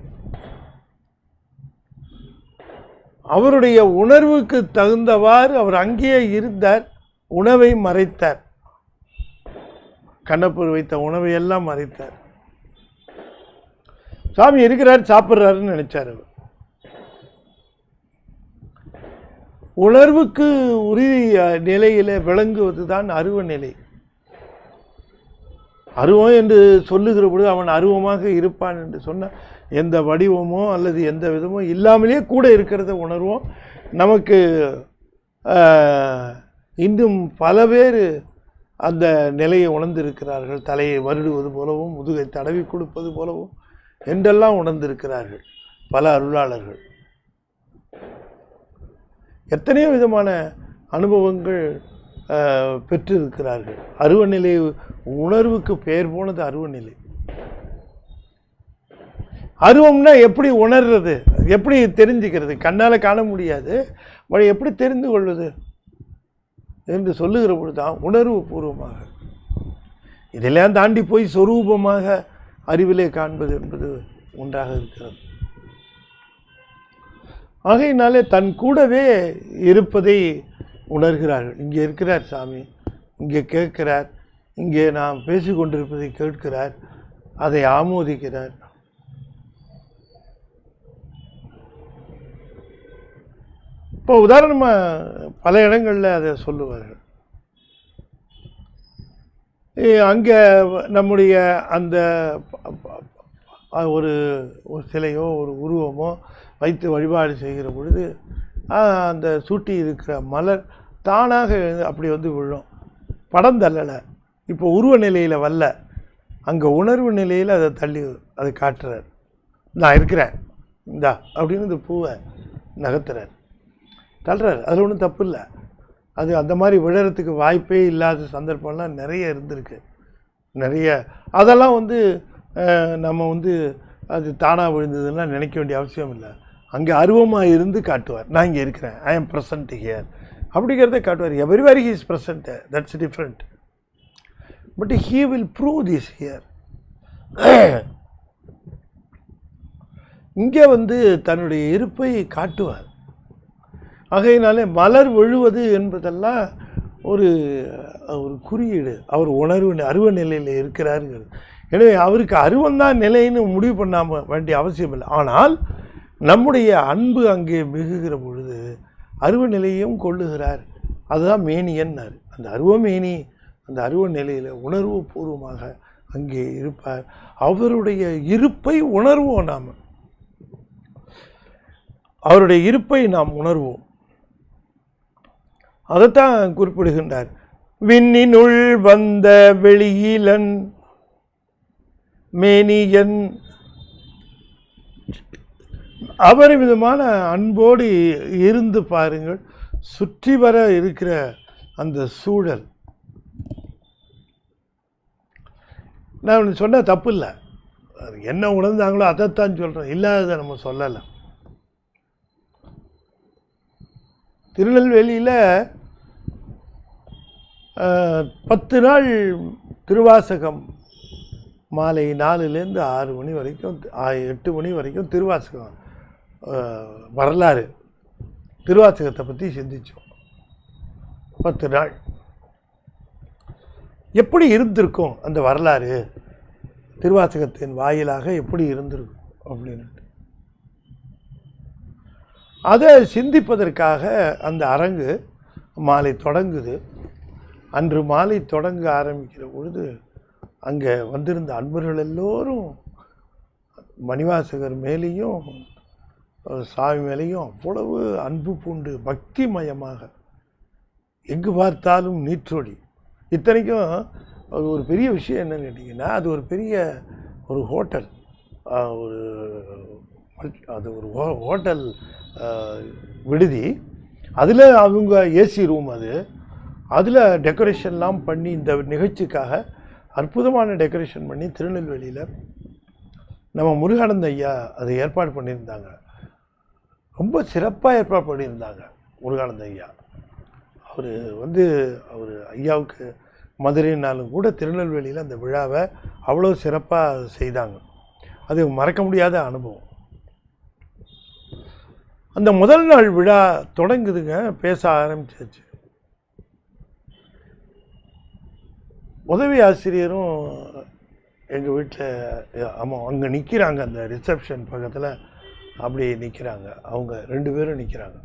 அவருடைய உணர்வுக்கு தகுந்தவாறு அவர் அங்கேயே இருந்தார். உணவை மறைத்தார். கண்ணப்பர் வைத்த உணவை எல்லாம் மறைத்தார். சாமி இருக்கிறார், சாப்பிட்றாருன்னு நினைச்சார் அவர். உணர்வுக்கு உறுதி நிலையில விளங்குவதுதான் அருவ நிலை. அருவம் என்று சொல்லுகிற பொழுது அவன் அருவமாக இருப்பான் என்று சொன்னால் எந்த வடிவமோ அல்லது எந்த விதமோ இல்லாமலே கூட இருக்கிறத உணர்வோம். நமக்கு இன்னும் பல பேர் அந்த நிலையை உணர்ந்திருக்கிறார்கள். தலையை வருடுவது போலவும் முதுகை தடவி கொடுப்பது போலவும் என்றெல்லாம் உணர்ந்திருக்கிறார்கள் பல அருளாளர்கள். எத்தனையோ விதமான அனுபவங்கள் பெற்றிருக்கிறார்கள். அருவநிலை உணர்வுக்கு பெயர் போனது அருவநிலை. அருவம்னா எப்படி உணர்றது, எப்படி தெரிஞ்சுக்கிறது? கண்ணால் காண முடியாது, எப்படி தெரிந்து கொள்வது என்று சொல்லுகிற பொழுதுதான் உணர்வு பூர்வமாக. இதெல்லாம் தாண்டி போய் சொரூபமாக அறிவிலே காண்பது என்பது ஒன்றாக இருக்கிறது. ஆகையினாலே தன் கூடவே இருப்பதை உணர்கிறார்கள். இங்கே இருக்கிறார் சாமி, இங்கே கேட்கிறார், இங்கே நாம் பேசி கொண்டிருப்பதை கேட்கிறார், அதை ஆமோதிக்கிறார். இப்போ உதாரணமாக பல இடங்களில் அதை சொல்லுவார்கள். அங்கே நம்முடைய அந்த ஒரு சிலையோ ஒரு உருவமோ வைத்து வழிபாடு செய்கிற பொழுது அந்த சூட்டி இருக்கிற மலர் தானாக அப்படி வந்து விழும். படம் தள்ளலை, இப்போ உருவ நிலையில் வரல, அங்கே உணர்வு நிலையில் அதை தள்ளி அதை காட்டுறார். நான் இருக்கிறேன் இந்தா அப்படின்னு இந்த பூவை நகர்த்துறார், தள்ளுறார். அதில் ஒன்றும் தப்பு இல்லை. அது அந்த மாதிரி விழறதுக்கு வாய்ப்பே இல்லாத சந்தர்ப்பம்லாம் நிறைய இருந்திருக்கு, நிறைய. அதெல்லாம் வந்து நம்ம வந்து அது தானாக விழுந்ததுன்னா நினைக்க வேண்டிய அவசியம் இல்லை. அங்கே அருவமாக இருந்து காட்டுவார், நான் இங்கே இருக்கிறேன், ஐ எம் ப்ரெசன்ட் ஹியர் அப்படிங்கிறத காட்டுவார். Everywhere he is present, that's different. But he will prove this here. இங்கே வந்து தன்னுடைய இருப்பை காட்டுவார். ஆகையினாலே மலர் விழுவது என்பதெல்லாம் ஒரு ஒரு குறியீடு. அவர் அருவ நிலையில் இருக்கிறாருங்கிறது. எனவே அவருக்கு அருவந்தான் நிலைன்னு முடிவு பண்ணாம வேண்டிய அவசியம் இல்லை. ஆனால் நம்முடைய அன்பு அங்கே மிகுகிற பொழுது அருவ நிலையும் கொள்ளுகிறார். அதுதான் மேனியன்னார். அந்த அருவமேனி, அந்த அருவ நிலையில் உணர்வு பூர்வமாக அங்கே இருப்பார். அவருடைய இருப்பை உணர்வோம். நாம் அவருடைய இருப்பை நாம் உணர்வோம். அதைத்தான் குறிப்பிடுகின்றார். விண்ணினுள் வந்த வெளியிலன் மேனியன். அபரிமிதமான அன்போடு இருந்து பாருங்கள். சுற்றி வர இருக்கிற அந்த சூழல், நான் சொன்ன தப்பு இல்லை, என்ன உணர்ந்தாங்களோ அதைத்தான் சொல்கிறேன், இல்லாததை நம்ம சொல்லலை. திருநெல்வேலியில் 10 நாள் திருவாசகம் மாலை 4லேருந்து 6 மணி வரைக்கும் 8 மணி வரைக்கும் திருவாசகம் வரலாறு, திருவாசகத்தை பற்றி சிந்தித்தோம். 10 நாள் எப்படி இருந்திருக்கும் அந்த வரலாறு, திருவாசகத்தின் வாயிலாக எப்படி இருந்திருக்கும் அப்படின்னு அதை சிந்திப்பதற்காக அந்த அரங்கு மாலை தொடங்குது. அன்று மாலை தொடங்க ஆரம்பிக்கிற பொழுது அங்கே வந்திருந்த அன்பர்கள் எல்லோரும் மணிவாசகர் மேலேயும் சாமி மேலேயும் அவ்வளவு அன்பு பூண்டு பக்திமயமாக எங்கு பார்த்தாலும் நீற்றொடி. இத்தனைக்கும் அது ஒரு பெரிய விஷயம் என்னன்னு கேட்டிங்கன்னா, அது ஒரு பெரிய ஒரு ஹோட்டல், அது ஒரு ஹோட்டல் விடுதி. அதில் அவங்க ஏசி ரூம், அதில் டெக்கரேஷன்லாம் பண்ணி இந்த நிகழ்ச்சிக்காக அற்புதமான டெக்கரேஷன் பண்ணி திருநெல்வேலியில் நம்ம முருகானந்த ஐயா அதை ஏற்பாடு பண்ணியிருந்தாங்க. ரொம்ப சிறப்பாக ஏற்பாடு பண்ணியிருந்தாங்க முருகானந்த ஐயா. அவர் ஐயாவுக்கு மதுரைனாலும் கூட திருநெல்வேலியில் அந்த விழாவை அவ்வளோ சிறப்பாக செய்தாங்க. அது மறக்க முடியாத அனுபவம். அந்த முதல் நாள் விழா தொடங்குதுங்க, பேச ஆரம்பிச்சாச்சு. உதவி ஆசிரியரும் எங்கள் வீட்டில் அங்கே நிற்கிறாங்க, அந்த ரிசப்ஷன் பக்கத்தில் அப்படி நிற்கிறாங்க. அவங்க 2 பேரும் நிற்கிறாங்க.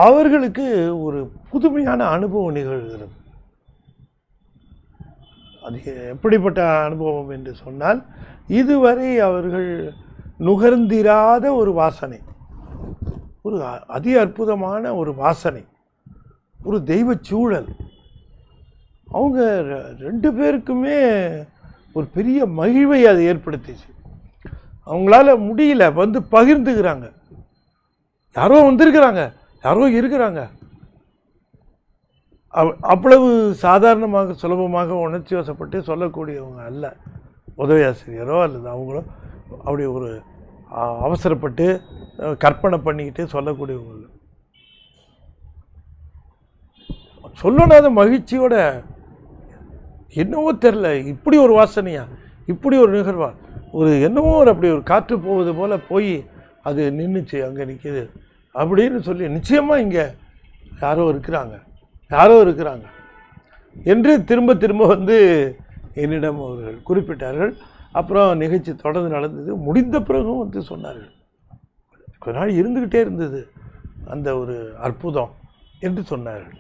அவர்களுக்கு ஒரு புதுமையான அனுபவம் நிகழ்கிறது. அது எப்படிப்பட்ட அனுபவம் என்று சொன்னால், இதுவரை அவர்கள் நுகர்ந்திராத ஒரு வாசனை, ஒரு அதி அற்புதமான ஒரு வாசனை, ஒரு தெய்வ சூழல். அவங்க 2 பேருக்குமே ஒரு பெரிய மகிழ்வை அது ஏற்படுத்திச்சு. அவங்களால முடியல, வந்து பகிர்ந்துக்கிறாங்க. யாரோ வந்திருக்கிறாங்க, யாரோ இருக்கிறாங்க. அவ்வளவு சாதாரணமாக சுலபமாக உணர்ச்சி வசப்பட்டு சொல்லக்கூடியவங்க அல்ல உதவி ஆசிரியரோ அல்லது அவங்களோ. அப்படி ஒரு அவசரப்பட்டு கற்பனை பண்ணிக்கிட்டு சொல்லக்கூடியவங்க சொல்லணாத மகிழ்ச்சியோட, என்னவோ தெரில, இப்படி ஒரு வாசனையா, இப்படி ஒரு நிகழ்வா, ஒரு என்னவோ ஒரு அப்படி ஒரு காற்று போவது போல் போய் அது நின்றுச்சு, அங்கே நிற்கிது அப்படின்னு சொல்லி, நிச்சயமாக இங்கே யாரோ இருக்கிறாங்க என்று திரும்ப திரும்ப வந்து என்னிடம் அவர்கள் குறிப்பிட்டார்கள். அப்புறம் நிகழ்ச்சி தொடர்ந்து நடந்தது. முடிந்த பிறகும் வந்து சொன்னார்கள், கொஞ்ச நாள் இருந்துக்கிட்டே இருந்தது அந்த ஒரு அற்புதம் என்று சொன்னார்கள்.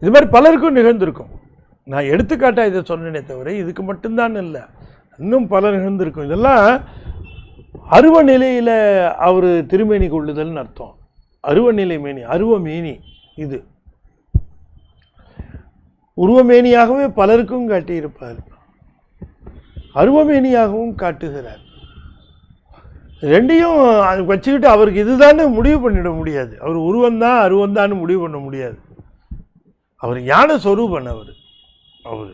இது மாதிரி பலருக்கும் நிகழ்ந்திருக்கும். நான் எடுத்துக்காட்டாக இதை சொன்னேனே தவிர இதுக்கு மட்டும்தான் இல்லை, இன்னும் பல நிகழ்ந்திருக்கும். இதெல்லாம் அருவ நிலையில் அவர் திருமேனி கொள்ளுதல்னு அர்த்தம். அருவநிலை மேனி, அருவமேனி. இது உருவமேனியாகவே பலருக்கும் காட்டியிருப்பார், அருவமேனியாகவும் காட்டுகிறார். ரெண்டையும் வச்சுக்கிட்டு அவருக்கு இதுதான்னு முடிவு பண்ணிட முடியாது. அவர் உருவந்தான் அருவந்தான்னு முடிவு பண்ண முடியாது. அவர் ஞான சொரூபன். அவர்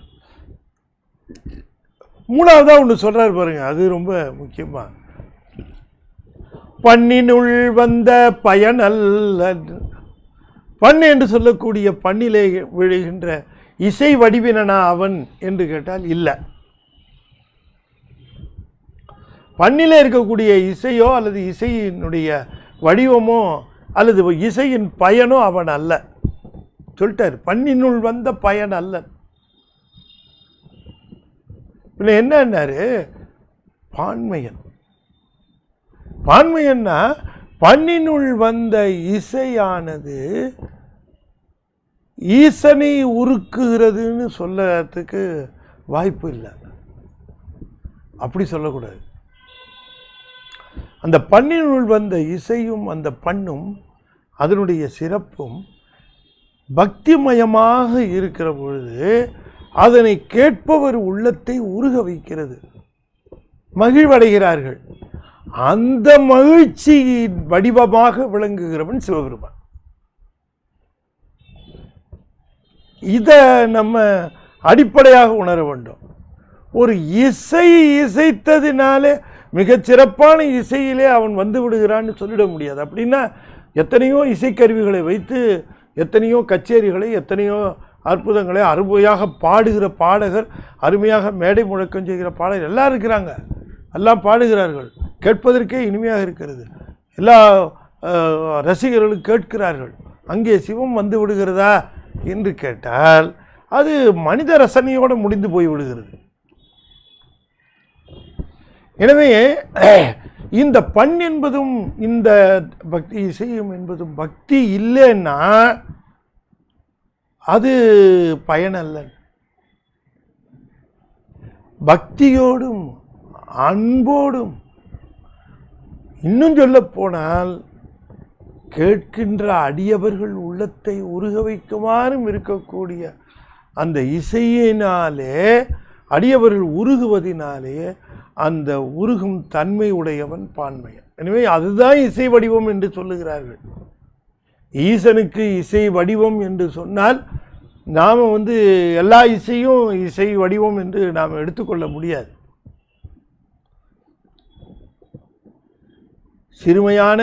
மூணாவதாக ஒன்று சொல்கிறார் பாருங்க, அது ரொம்ப முக்கியமாக. பண்ணினுள் வந்த பயனல்ல. பண் என்று சொல்லக்கூடிய பண்ணிலே விழுகின்ற இசை வடிவினனா அவன் என்று கேட்டால் இல்லை. பண்ணிலே இருக்கக்கூடிய இசையோ அல்லது இசையினுடைய வடிவமோ அல்லது இசையின் பயனோ அவன் அல்ல சொல்லிட்டார். பண்ணினுள் வந்த பயன் அல்ல. பின்ன என்னன்னாரு? பான்மையன். பான்மையன்னா பண்ணினுள் வந்த இசையானது ஈசனை உருக்குகிறதுன்னு சொல்லறதுக்கு வாய்ப்பு இல்லை. அப்படி சொல்லக்கூடாது. அந்த பண்ணினுள் வந்த இசையும் அந்த பண்ணும் அதனுடைய சிறப்பும் பக்திமயமாக இருக்கிற பொழுது அதனை கேட்பவர் உள்ளத்தை உருக வைக்கிறது, மகிழ்வடைகிறார்கள். அந்த மகிழ்ச்சியின் வடிவமாக விளங்குகிறவன் சிவபெருமான். இதை நம்ம அடிப்படையாக உணர வேண்டும். ஒரு இசை இசைத்ததினாலே மிகச்சிறப்பான இசையிலே அவன் வந்து விடுகிறான்னு சொல்லிட முடியாது. அப்படின்னா எத்தனையோ இசைக்கருவிகளை வைத்து எத்தனையோ கச்சேரிகளை, எத்தனையோ அற்புதங்களை அருமையாக பாடுகிற பாடகர், அருமையாக மேடை முழக்கம் செய்கிற பாடகர் எல்லாம் இருக்கிறாங்க, எல்லாம் பாடுகிறார்கள், கேட்பதற்கே இனிமையாக இருக்கிறது, எல்லா ரசிகர்களும் கேட்கிறார்கள். அங்கே சிவம் வந்து விடுகிறதா என்று கேட்டால் அது மனித ரசனையோடு முடிந்து போய் விடுகிறது. எனவே இந்த பண் என்பதும் இந்த பக்தி இசையும் என்பதும் பக்தி இல்லைன்னா அது பயனல்ல. பக்தியோடும் அன்போடும், இன்னும் சொல்ல போனால் கேட்கின்ற அடியவர்கள் உள்ளத்தை உருக வைக்குமாறும் இருக்கக்கூடிய அந்த இசையினாலே, அடியவர்கள் உருகுவதினாலே அந்த உருகும் தன்மை உடையவன் பான்மையன். எனவே அதுதான் இசை வடிவம் என்று சொல்லுகிறார்கள். ஈசனுக்கு இசை வடிவம் என்று சொன்னால் நாம் எல்லா இசையும் இசை வடிவம் என்று நாம் எடுத்துக்கொள்ள முடியாது. சிறுமையான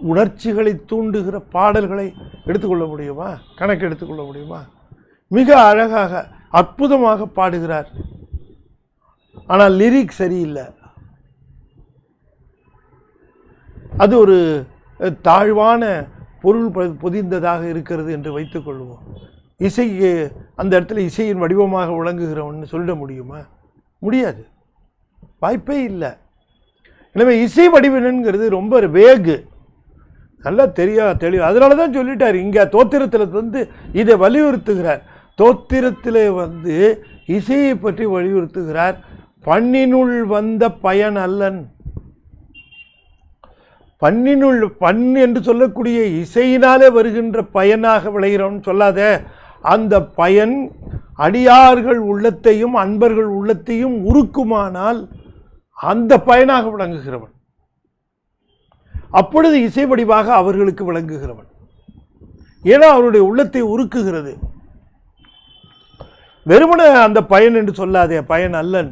உணர்ச்சிகளை தூண்டுகிற பாடல்களை எடுத்துக்கொள்ள முடியுமா? கணக்கு எடுத்துக்கொள்ள முடியுமா? மிக அழகாக அற்புதமாக பாடுகிறார், ஆனால் லிரிக் சரியில்லை. அது ஒரு தாழ்வான பொருள் பொதிந்ததாக இருக்கிறது என்று வைத்துக் கொள்வோம். இசைக்கு அந்த இடத்துல இசையின் வடிவமாக விளங்குகிறவன் சொல்லிட முடியுமா? முடியாது, வாய்ப்பே இல்லை. எனவே இசை வடிவினங்கிறது ரொம்ப வேகு, நல்லா தெளிவு. அதனால தான் சொல்லிட்டார் இங்கே தோத்திரத்தில் இதை வலியுறுத்துகிறார். தோத்திரத்தில் இசையை பற்றி வலியுறுத்துகிறார். பண்ணினுள் வந்த பயன் அல்லன். பண்ணினுள் பண் என்று சொல்லக்கூடிய இசையினாலே வருகின்ற பயனாக விளைகிறவன் சொல்லாத. அந்த பயன் அடியார்கள் உள்ளத்தையும் அன்பர்கள் உள்ளத்தையும் உருக்குமானால் அந்த பயனாக விளங்குகிறவன். அப்பொழுது இசை வடிவாக அவர்களுக்கு விளங்குகிறவன். ஏன்னா அவருடைய உள்ளத்தை உருக்குகிறது. வெறுமன அந்த பயன் என்று சொல்லாதே, பயன் அல்லன்.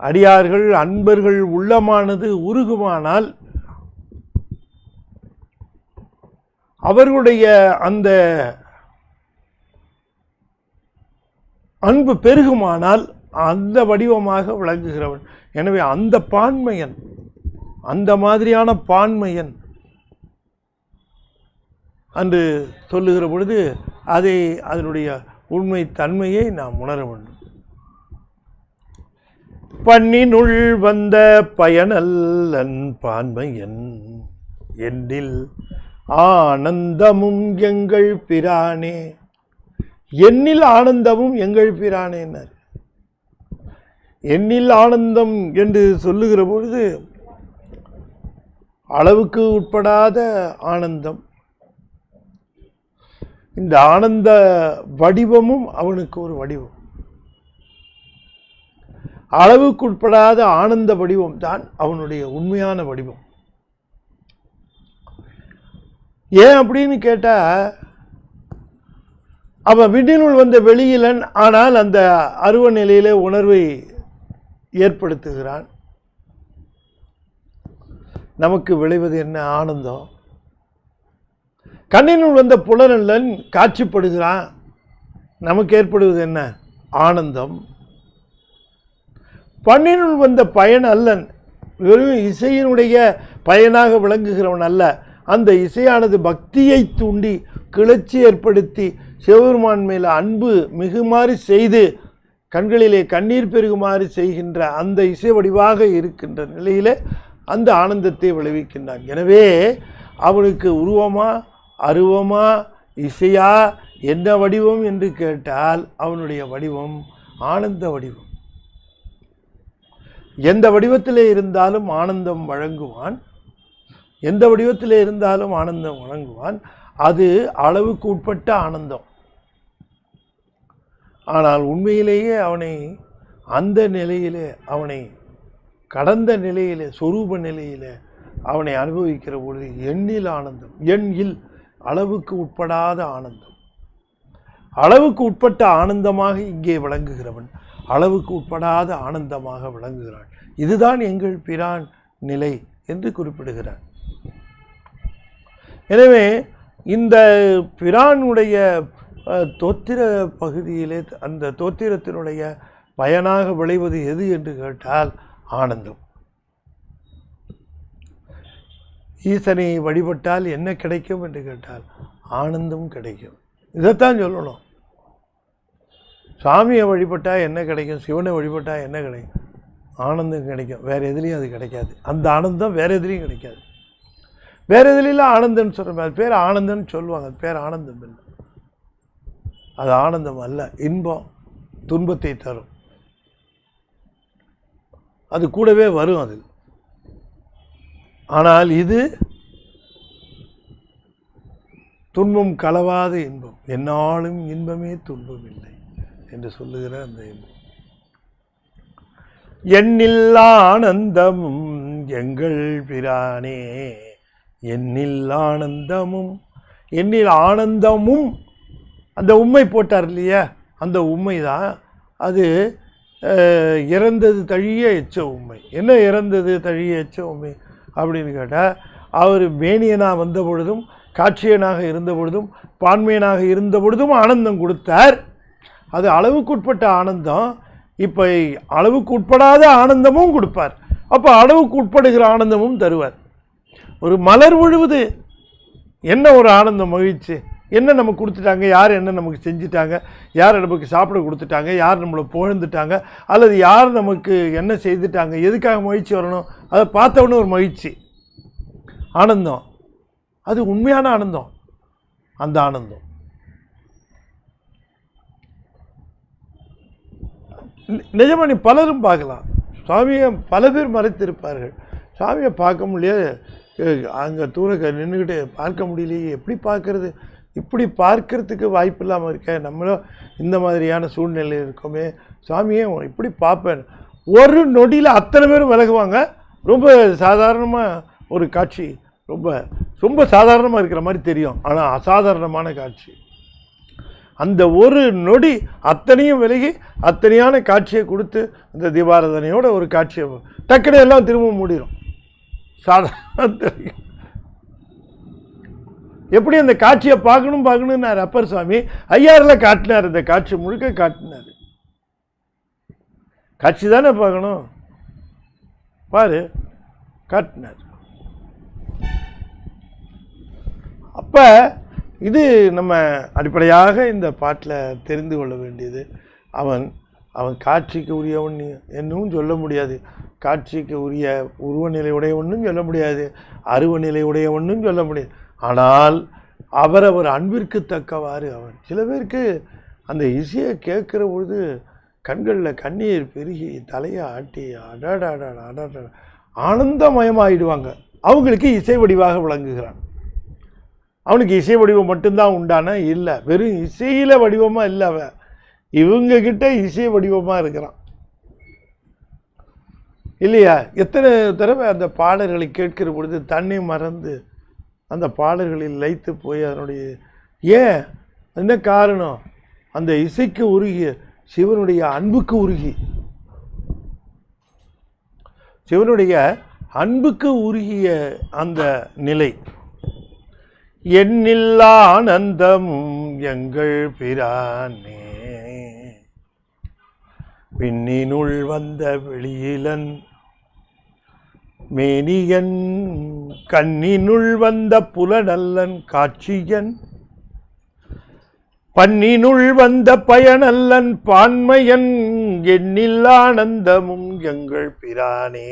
அடியார்கள் அன்பர்கள் உள்ளமானது உருகுமானால் அவர்களுடைய அந்த அன்பு பெருகுமானால் அந்த வடிவமாக விளங்குகிறவன். எனவே அந்த பான்மையன், அந்த மாதிரியான பான்மையன் என்று சொல்லுகிற பொழுது அதனுடைய உண்மை தன்மையை நாம் உணர வேண்டும். பண்ணினுள் வந்த பயனல்லன் பான்மையன் என்னில் ஆனந்தமும் எங்கள் பிரானே. என்னில் ஆனந்தமும் எங்கள் பிரானே. என்னில் ஆனந்தம் என்று சொல்லுகிற பொழுது அளவுக்கு உட்படாத ஆனந்தம். இந்த ஆனந்த வடிவமும் அவனுக்கு ஒரு வடிவம். அளவுக்குட்படாத ஆனந்த வடிவம் தான் அவனுடைய உண்மையான வடிவம். ஏன் அப்படின்னு கேட்டா, அவன் விண்ணினுள் வந்த வெளியிலன், ஆனால் அந்த அருவ நிலையிலே உணர்வை ஏற்படுத்துகிறான். நமக்கு விளைவது என்ன? ஆனந்தம். கண்ணினுள் வந்த புலனல்லன் காட்சிப்படுகிறான். நமக்கு ஏற்படுவது என்ன? ஆனந்தம். பண்ணினுள் வந்த பயன் அல்லன், வெறும் இசையினுடைய பயனாக விளங்குகிறவன் அல்ல. அந்த இசையானது பக்தியை தூண்டி கிளர்ச்சி ஏற்படுத்தி சிவபெருமான் மேல அன்பு மிகுமாறு செய்து கண்களிலே கண்ணீர் பெருகுமாறு செய்கின்ற அந்த இசை வடிவாக இருக்கின்ற நிலையிலே அந்த ஆனந்தத்தை விளைவிக்கின்றான். எனவே அவனுக்கு உருவமா அருவமா இசையா என்ன வடிவம் என்று கேட்டால் அவனுடைய வடிவம் ஆனந்த வடிவம். எந்த வடிவத்திலே இருந்தாலும் ஆனந்தம் வழங்குவான். எந்த வடிவத்திலே இருந்தாலும் ஆனந்தம் வழங்குவான். அது அளவுக்கு உட்பட்ட ஆனந்தம். ஆனால் உண்மையிலேயே அவனை அந்த நிலையிலே, அவனை கடந்த நிலையிலே, சொரூப நிலையிலே அவனை அனுபவிக்கிற பொழுது எண்ணில் ஆனந்தம். எண்ணில் அளவுக்கு உட்படாத ஆனந்தம். அளவுக்கு உட்பட்ட ஆனந்தமாக இங்கே விளங்குகிறவன் அளவுக்கு உட்படாத ஆனந்தமாக விளங்குகிறான். இதுதான் எங்கள் பிரான் நிலை என்று குறிப்பிடுகிறான். எனவே இந்த பிரானுடைய தோத்திர பகுதியிலே அந்த தோத்திரத்தினுடைய பயனாக விளைவது எது என்று கேட்டால் ஆனந்தம். ஈசனை வழிபட்டால் என்ன கிடைக்கும் என்று கேட்டால் ஆனந்தம் கிடைக்கும். இதைத்தான் சொல்லணும். சாமியை வழிபட்டால் என்ன கிடைக்கும்? சிவனை வழிபட்டால் என்ன கிடைக்கும்? ஆனந்தம் கிடைக்கும். வேறு எதுலேயும் அது கிடைக்காது. அந்த ஆனந்தம் வேறு எதுலேயும் கிடைக்காது. வேறு எதுலாம் ஆனந்தம்னு சொல்கிறோம். அது பேர் ஆனந்தம்னு சொல்லுவாங்க. அது பேர் ஆனந்தம் இல்லை. அது ஆனந்தம் அல்ல. இன்பம் துன்பத்தை தரும். அது கூடவே வரும் அது. ஆனால் இது துன்பம் கலவாத இன்பம். என்னாலும் இன்பமே துன்பம் இல்லை என்று சொல்லுகிற அந்த இன்பம். எண்ணில் ஆனந்தமும் எங்கள் பிரானே. எண்ணில் ஆனந்தமும். எண்ணில் ஆனந்தமும் அந்த உண்மை போட்டார் இல்லையா, அந்த உண்மை தான் அது. இறந்தது தழிய எச்ச உண்மை. என்ன இறந்தது தழிய எச்ச உண்மை அப்படின்னு கேட்டால், அவர் மேனியனாக வந்த பொழுதும் காட்சியனாக இருந்த பொழுதும் பான்மையனாக இருந்த பொழுதும் ஆனந்தம் கொடுத்தார். அது அளவுக்குட்பட்ட ஆனந்தம். இப்போ அளவுக்கு உட்படாத ஆனந்தமும் கொடுப்பார். அப்போ அளவுக்கு உட்படுகிற ஆனந்தமும் தருவார். ஒரு மலர் விழுவது என்ன ஒரு ஆனந்தம், மகிழ்ச்சி. என்ன நமக்கு கொடுத்துட்டாங்க, யார் என்ன நமக்கு செஞ்சுட்டாங்க, யார் நமக்கு சாப்பிட கொடுத்துட்டாங்க, யார் நம்மளை புகழ்ந்துட்டாங்க, அல்லது யார் நமக்கு என்ன செய்துட்டாங்க, எதுக்காக மகிழ்ச்சி வரணும், அதை பார்த்தவொன்னே ஒரு மகிழ்ச்சி, ஆனந்தம். அது உண்மையான ஆனந்தம். அந்த ஆனந்தம் நிஜமாக நீ பலரும் பார்க்கலாம். சுவாமியை பல பேர் மறைத்திருப்பார்கள். சுவாமியை பார்க்க முடியாது, அங்கே தூர நின்றுக்கிட்டு பார்க்க முடியலையே, எப்படி பார்க்கறது? இப்படி பார்க்கறதுக்கு வாய்ப்பு இல்லாமல் இருக்க, நம்மளும் இந்த மாதிரியான சூழ்நிலையில் இருக்கோமே, சுவாமியே இப்படி பார்ப்பேன். ஒரு நொடியில் அத்தனை பேரும் விலகுவாங்க. ரொம்ப சாதாரணமாக ஒரு காட்சி, ரொம்ப ரொம்ப சாதாரணமாக இருக்கிற மாதிரி தெரியும், ஆனால் அசாதாரணமான காட்சி. அந்த ஒரு நொடி அத்தனையும் விலகி அத்தனையான காட்சியை கொடுத்து அந்த தீபாராதனையோட ஒரு காட்சியை டக்குனு எல்லாம் திரும்ப மூடிடும். சாதாரண தெரியும். எப்படி அந்த காட்சியை பார்க்கணும்னார் அப்பர் சுவாமி. ஐயாரில் காட்டினார், இந்த காட்சி முழுக்க காட்டினார். காட்சி தானே பார்க்கணும், பாரு காட்டினார். அப்போ இது நம்ம அடிப்படையாக இந்த பாட்டில் தெரிந்து கொள்ள வேண்டியது. அவன் காட்சிக்கு உரியவன் என்னும் சொல்ல முடியாது, காட்சிக்கு உரிய உருவநிலை உடையவனும் சொல்ல முடியாது, அருவநிலை உடையவனும் சொல்ல முடியாது. ஆனால் அவர் அன்பிற்கு தக்கவாறு அவன். சில பேருக்கு அந்த இசையை கேட்குற பொழுது கண்களில் கண்ணீர் பெருகி தலையை ஆட்டி அடாடாடா ஆனந்தமயமாகிடுவாங்க. அவங்களுக்கு இசை வடிவாக விளங்குகிறான். அவனுக்கு இசை வடிவம் மட்டும்தான் உண்டான இல்லை, வெறும் இசையில் வடிவமாக இல்லை, அவன் இவங்கக்கிட்ட இசை வடிவமாக இருக்கிறான் இல்லையா? எத்தனை தடவை அந்த பாடல்களை கேட்கிற பொழுது தன்னை மறந்து அந்த பாடல்களில் லயித்து போய் அதனுடைய ஏன் என்ன காரணம்? அந்த இசைக்கு உருகிய சிவனுடைய அன்புக்கு உருகி, சிவனுடைய அன்புக்கு உருகிய அந்த நிலை. எண்ணில்லா ஆனந்தமும் எங்கள் பிரானே, விண்ணினுள் வந்த வெளியிலன் மேனியன், கண்ணினுள் வந்த புலனல்லன் காட்சியன், பன்னினுள் வந்த பயனல்லன் பான்மையன், எண்ணில்லா ஆனந்தமும் எங்கள் பிரானே.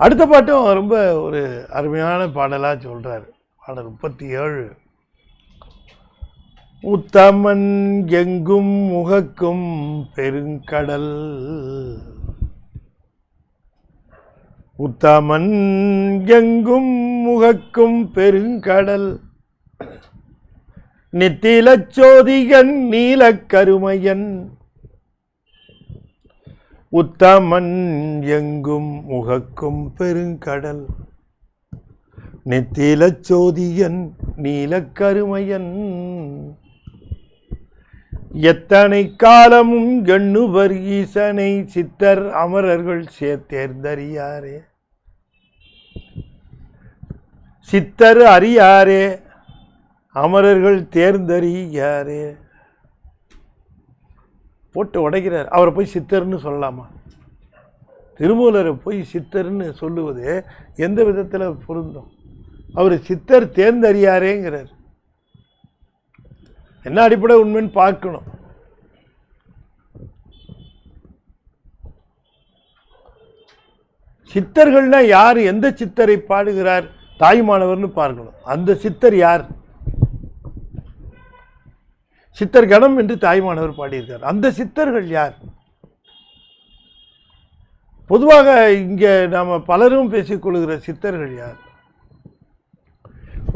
அடுத்த பாட்டும் ரொம்ப ஒரு அருமையான பாடலாக சொல்கிறார். பாடல் 37. உத்தமன் எங்கும் முகக்கும் பெருங்கடல், உத்தமன் எங்கும் முகக்கும் பெருங்கடல், நித்திலச் சோதிகன் நீலக்கருமையன், உத்தமன் எங்கும் முகக்கும் பெருங்கடல், நித்திலச் சோதியன் நீலக்கருமையன், எத்தனை காலமும் எண்ணுவர் ஈசனை சித்தர் அமரர்கள் தேர்ந்தறியாரே, சித்தர் அறியாரே அமரர்கள் தேர்ந்தறியாரே. போட்டு உடைக்கிறார். அவரை போய் சித்தர்னு சொல்லலாமா? திருமூலரை போய் சித்தர்னு சொல்லுவது எந்த விதத்தில் பொருந்தும்? அவர் சித்தர் தேர்ந்தறியாரேங்கிறார். என்ன அடிப்படை உண்மைன்னு பார்க்கணும். சித்தர்கள்னா யார்? எந்த சித்தரை பாடுகிறார்? தாய்மானவர்னு பார்க்கணும். அந்த சித்தர் யார்? சித்தர் கணம் என்று தாய்மானவர் பாடியிருக்கார். அந்த சித்தர்கள் யார்? பொதுவாக இங்கே நாம் பலரும் பேசிக்கொள்கிற சித்தர்கள் யார்?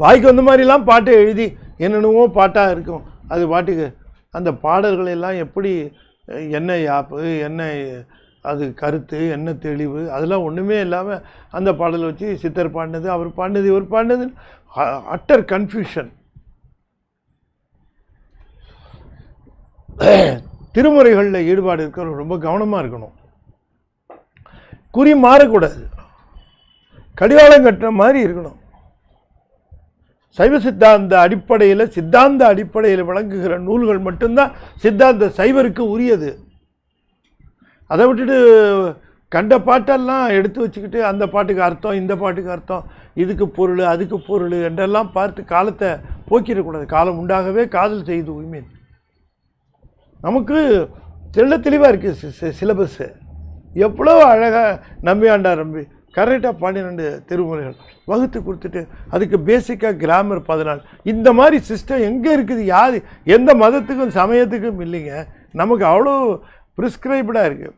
வாய்க்கு வந்த மாதிரிலாம் பாட்டை எழுதி என்னென்னவோ பாட்டாக இருக்கும். அது பாட்டுக்கு அந்த பாடல்கள் எல்லாம் எப்படி, என்ன யாப்பு, என்ன அது கருத்து, என்ன தெளிவு, அதெல்லாம் ஒன்றுமே இல்லாமல் அந்த பாடலை வச்சு சித்தர் பாடினது, அவர் பாடினது, இவர் பாடினது, அட்டர் கன்ஃபியூஷன். திருமுறைகளில் ஈடுபாடு இருக்கிற ரொம்ப கவனமாக இருக்கணும். குறி மாறக்கூடாது, கடிவாளம் கட்டுற மாதிரி இருக்கணும். சைவ சித்தாந்த அடிப்படையில் விளங்குகிற நூல்கள் மட்டும்தான் சித்தாந்த சைவருக்கு உரியது. அதை விட்டுட்டு கண்ட பாட்டெல்லாம் எடுத்து வச்சுக்கிட்டு அந்த பாட்டுக்கு அர்த்தம், இந்த பாட்டுக்கு அர்த்தம், இதுக்கு பொருள், அதுக்கு பொருள் என்றெல்லாம் பார்த்து காலத்தை போக்கிடக்கூடாது. காலம் உண்டாகவே காதல் செய்து உய்மை. நமக்கு தெள்ள தெளிவாக இருக்குது சிலபஸ்ஸு. எவ்வளோ அழகாக நம்பியாண்டார் நம்பி கரெக்டாக 12 திருமுறைகள் வகுத்து கொடுத்துட்டு அதுக்கு பேசிக்காக கிராமர் 14. இந்த மாதிரி சிஸ்டம் எங்கே இருக்குது? யார் எந்த மதத்துக்கும் சமயத்துக்கும் இல்லைங்க. நமக்கு அவ்வளோ ப்ரிஸ்கிரைப்டாக இருக்குது.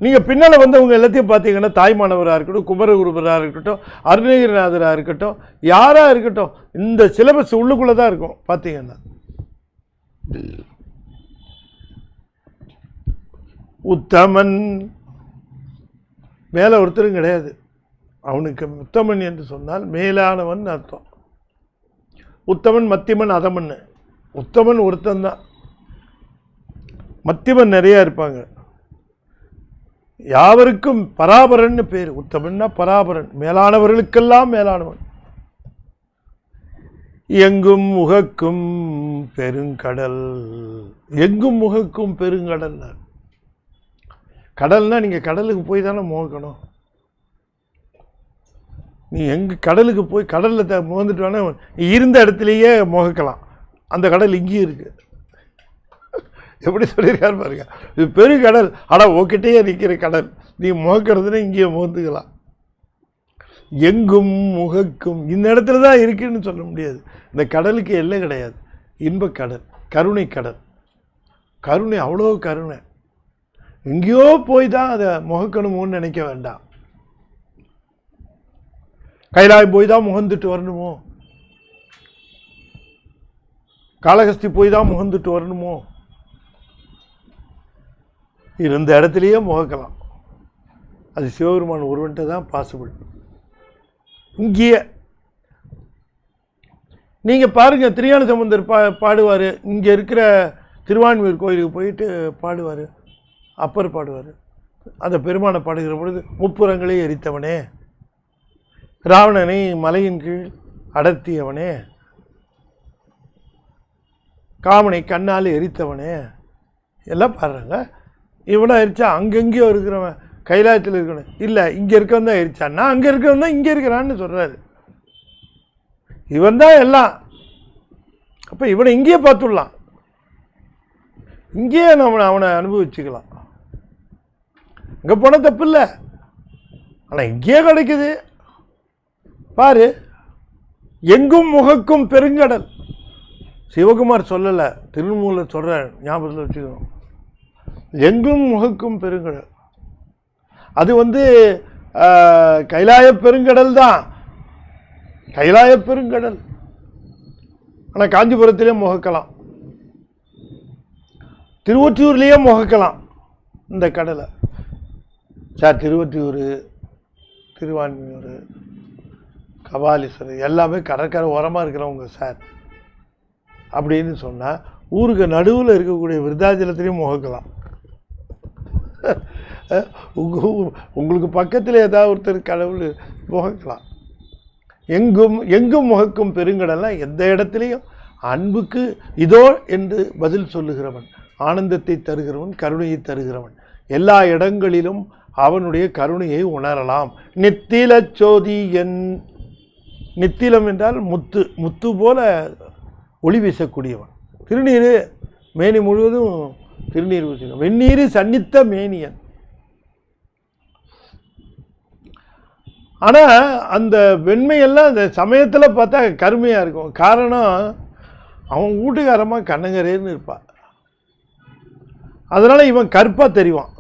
நீங்கள் பின்னால் வந்தவங்க எல்லாத்தையும் பார்த்தீங்கன்னா தாய்மானவராக இருக்கட்டும், குமரகுருபராக இருக்கட்டும், அருணகிரிநாதராக இருக்கட்டும், யாராக இருக்கட்டும், இந்த சிலபஸ் உள்ளுக்குள்ளே தான் இருக்கும். பார்த்தீங்கன்னா உத்தமன் மேலே ஒருத்தரும் கிடையாது. அவனுக்கு உத்தமன் என்று சொன்னால் மேலானவன் அர்த்தம். உத்தமன், மத்தியமன், அதமன். உத்தமன் ஒருத்தன் தான், மத்தியமன் நிறையா இருப்பாங்க. யாவருக்கும் பராபரன் பேர். உத்தமன்னா பராபரன், மேலானவர்களுக்கெல்லாம் மேலானவன். எங்கும் முகக்கும் பெருங்கடல். எங்கும் முகக்கும் பெருங்கடல். கடல்னா நீங்கள் கடலுக்கு போய் தானே முகக்கணும். நீ எங்கே கடலுக்கு போய் கடலில் முகந்துட்டு வேணா இருந்த இடத்துலையே முகக்கலாம். அந்த கடல் இங்கேயும் இருக்குது. எப்படி சொல்லியிருக்காரு பாருங்க. இது பெருங்கடல், ஆனால் உக்கிட்டேயே நிற்கிற கடல். நீ முகக்கிறதுனா இங்கேயே முகந்துக்கலாம். எங்கும் முகக்கும் இந்த இடத்துல தான் இருக்குன்னு சொல்ல முடியாது. இந்த கடலுக்கு எல்லை கிடையாது. இன்பக்கடல், கருணை கடல். கருணை, அவ்வளோ கருணை. எங்கேயோ போய் தான் அதை முகக்கணுமோன்னு நினைக்க வேண்டாம். கைலாயம் போய் தான் முகந்துட்டு வரணுமோ, காளஹஸ்தி போய் தான் முகந்துட்டு வரணுமோ? இருந்த இடத்துலையே முகக்கலாம். அது சிவபெருமான் ஒருவன்ட்ட தான் பாசிபிள். இங்கேயே நீங்கள் பாருங்கள், திருஞான சம்பந்தர் பாடுவார். இங்கே இருக்கிற திருவான்மியூர் கோயிலுக்கு போயிட்டு பாடுவார். அப்பர் பாடுவார். அந்த பெருமானை பாடுகிற பொழுது, முப்புறங்களே எரித்தவனே, ராவணனை மலையின் கீழ் அடர்த்தியவனே, காமனை கண்ணால் எரித்தவனே, எல்லாம் பாடுறாங்க. இவனா எரிச்சா அங்கெங்கேயோ இருக்கிறவன் கைலாயத்தில் இருக்கணும் இல்லை, இங்கே இருக்கவன் தான் எரிச்சான்னா அங்கே இருக்கிறவன் தான் இங்கே இருக்கிறான்னு சொல்கிறாரு. இவன் தான் எல்லாம். அப்போ இவனை இங்கேயே பார்த்துடலாம், இங்கேயே அவனை அனுபவிச்சுக்கலாம். அங்கே போனால் தப்பு இல்லை, ஆனால் இங்கேயே கிடைக்குது பாரு. எங்கும் முகக்கும் பெருங்கடல். சிவகுமார் சொல்லலை, திருமூலர் சொல்கிற ஞாபகத்தில் வச்சுக்கணும். எங்கும் முகக்கும் பெருங்கடல். அது கைலாய பெருங்கடல் தான், கைலாய பெருங்கடல். ஆனால் காஞ்சிபுரத்திலே முகக்கலாம், திருவொற்றியூர்லேயே முகக்கலாம் இந்த கடலை. சார் திருவொற்றியூர், திருவான்மியூர், கபாலீஸ்வரர் எல்லாமே கடற்கரை ஓரமாக இருக்கிறவங்க சார் அப்படின்னு சொன்னால், ஊருக்கு நடுவில் இருக்கக்கூடிய விருத்தாச்சலத்திலையும் முகக்கலாம். உங்களுக்கு பக்கத்தில் ஏதாவது ஒருத்தர் கடவுள் முகக்கலாம். எங்கும் முகக்கும் பெருங்கடலாம். எந்த இடத்துலையும் அன்புக்கு இதோ என்று பதில் சொல்லுகிறவன், ஆனந்தத்தை தருகிறவன், கருணையை தருகிறவன். எல்லா இடங்களிலும் அவனுடைய கருணையை உணரலாம். நித்தில சோதி என். நித்திலம் என்றால் முத்து, முத்து போல ஒளி வீசக்கூடியவன். திருநீர் மேனி முழுவதும் திருநீர் பூசிக்கும். வெந்நீர் சன்னித்த மேனியன். ஆனால் அந்த வெண்மையெல்லாம் அந்த சமயத்தில் பார்த்தா கருமையாக இருக்கும். காரணம், அவன் வீட்டுக்காரமாக கண்ணங்கரேன்னு இருப்பான். அதனால் இவன் கருப்பாக தெரிவான்.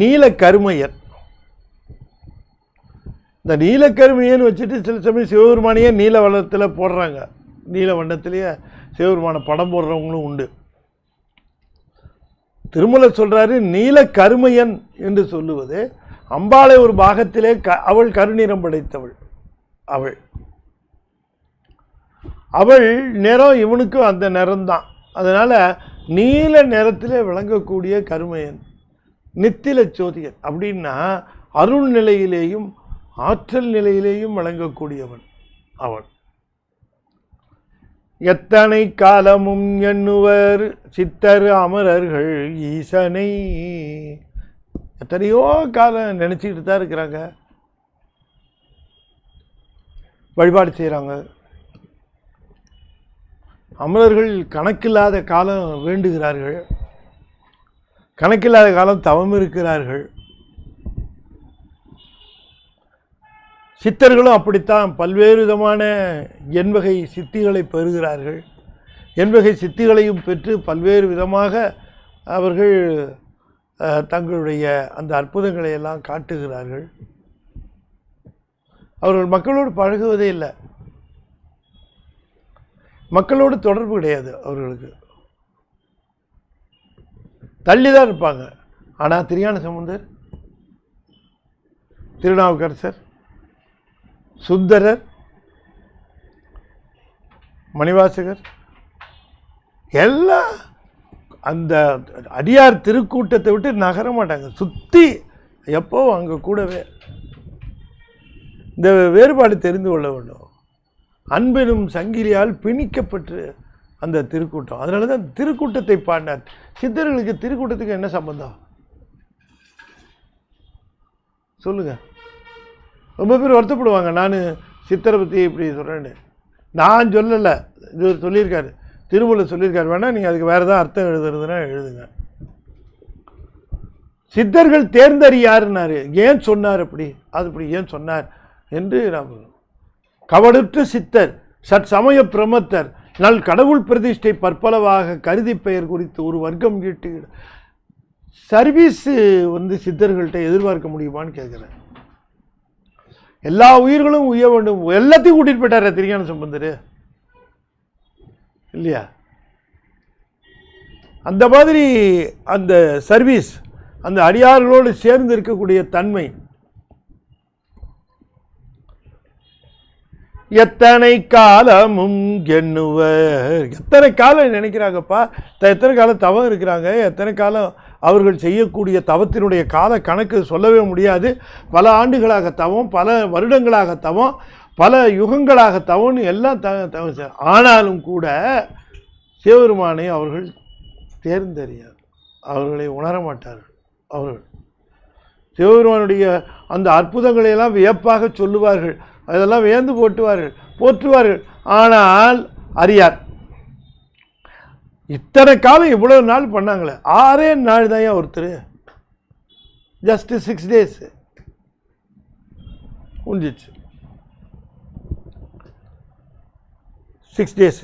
நீல கருமையன். இந்த நீலக்கருமையன்னு வச்சுட்டு சில சமயம் சிவபெருமானையே நீல வண்ணத்தில் போடுறாங்க. நீல வண்ணத்திலேயே சிவபெருமான படம் போடுறவங்களும் உண்டு. திருமூலர் சொல்கிறாரு, நீல கருமையன் என்று சொல்லுவது அம்பாளை ஒரு பாகத்திலே அவள் கருநிறம் படைத்தவள். அவள் நிறம் இவனுக்கும் அந்த நிறம்தான். அதனால் நீல நிறத்திலே விளங்கக்கூடிய கருமையன் நித்தில சோதியன். அப்படின்னா அருள் நிலையிலேயும் ஆற்றல் நிலையிலேயும் விளங்கக்கூடியவன் அவன். எத்தனை காலமும் எண்ணுவர் சித்தர் அமரர்கள் ஈசனை. எத்தனையோ காலம் நினச்சிக்கிட்டு தான் இருக்கிறாங்க, வழிபாடு செய்கிறாங்க. அமரர்கள் கணக்கில்லாத காலம் வேண்டுகிறார்கள், கணக்கில்லாத காலம் தவம் இருக்கிறார்கள். சித்தர்களும் அப்படித்தான் பல்வேறு விதமான எண்வகை சித்திகளை பெறுகிறார்கள். எண்வகை சித்திகளையும் பெற்று பல்வேறு விதமாக அவர்கள் தங்களுடைய அந்த அற்புதங்களை எல்லாம் காட்டுகிறார்கள். அவர்கள் மக்களோடு பழகுவதே இல்லை, மக்களோடு தொடர்பு கிடையாது, அவர்களுக்கு தள்ளிதான் இருப்பாங்க. ஆனால் திருஞான சம்பந்தர், திருநாவுக்கரசர், சுந்தரர், மணிவாசகர் எல்லாம் அந்த அடியார் திருக்கூட்டத்தை விட்டு நகர மாட்டாங்க, சுற்றி எப்போ அங்கே கூடவே. இந்த வேறுபாடு தெரிந்து கொள்ள வேண்டும். அன்பெனும் சங்கிலியால் பிணிக்கப்பட்டு அந்த திருக்கூட்டம், அதனால தான் திருக்கூட்டத்தை பாடினார். சித்தர்களுக்கு திருக்கூட்டத்துக்கு என்ன சம்பந்தம் சொல்லுங்க? ரொம்ப பேர் வருத்தப்படுவாங்க, நான் சித்தரை பற்றி இப்படி சொல்கிறேன்னு. நான் சொல்லலை, இது சொல்லியிருக்காரு, திருமூலர் சொல்லியிருக்காரு. வேணால் நீங்கள் அதுக்கு வேறு ஏதாவது அர்த்தம் எழுதுறதுன்னா எழுதுங்க. சித்தர்கள் தேர்ந்தறியாருன்னாரு. ஏன் சொன்னார் அப்படி? அது அப்படி ஏன் சொன்னார் என்று நாம் கவடுற்ற சித்தர் சற்சமய பிரமத்தர் நல் கடவுள் பிரதிஷ்டை பற்பலவாக கருதி பெயர் குறித்து ஒரு வர்க்கம் ஈட்டு. சர்வீஸ் சித்தர்கள்ட்ட எதிர்பார்க்க முடியுமான்னு கேட்குறேன். எல்லா உயிர்களும் உய்ய வேண்டும், எல்லாத்தையும் கூட்டிகிட்டு போயிட்டார் திருஞான சம்பந்தர் இல்லையா? அந்த மாதிரி அந்த சர்வீஸ், அந்த அடியார்களோடு சேர்ந்து இருக்கக்கூடிய தன்மை. எத்தனை காலமும் எண்ணுவர், எத்தனை காலம் நினைக்கிறாங்கப்பா, எத்தனை காலம் தவம் இருக்கிறாங்க, எத்தனை காலம் அவர்கள் செய்யக்கூடிய தவத்தினுடைய கால கணக்கு சொல்லவே முடியாது. பல ஆண்டுகளாக தவம், பல வருடங்களாக தவம், பல யுகங்களாக தவம்னு எல்லாம் தவம். ஆனாலும் கூட சிவபெருமானை அவர்கள் தேர்ந்தறியார், அவர்களை உணர மாட்டார்கள். அவர்கள் சிவபெருமானுடைய அந்த அற்புதங்களையெல்லாம் வியப்பாக சொல்லுவார்கள், அதெல்லாம் வியந்து போற்றுவார்கள். ஆனால் அறியார். இத்தனை காலம் இவ்வளவு நாள் பண்ணாங்களே, 6 நாள் தான் ஒருத்தர், ஜஸ்ட் 6 days முடிஞ்சிச்சு. 6 days,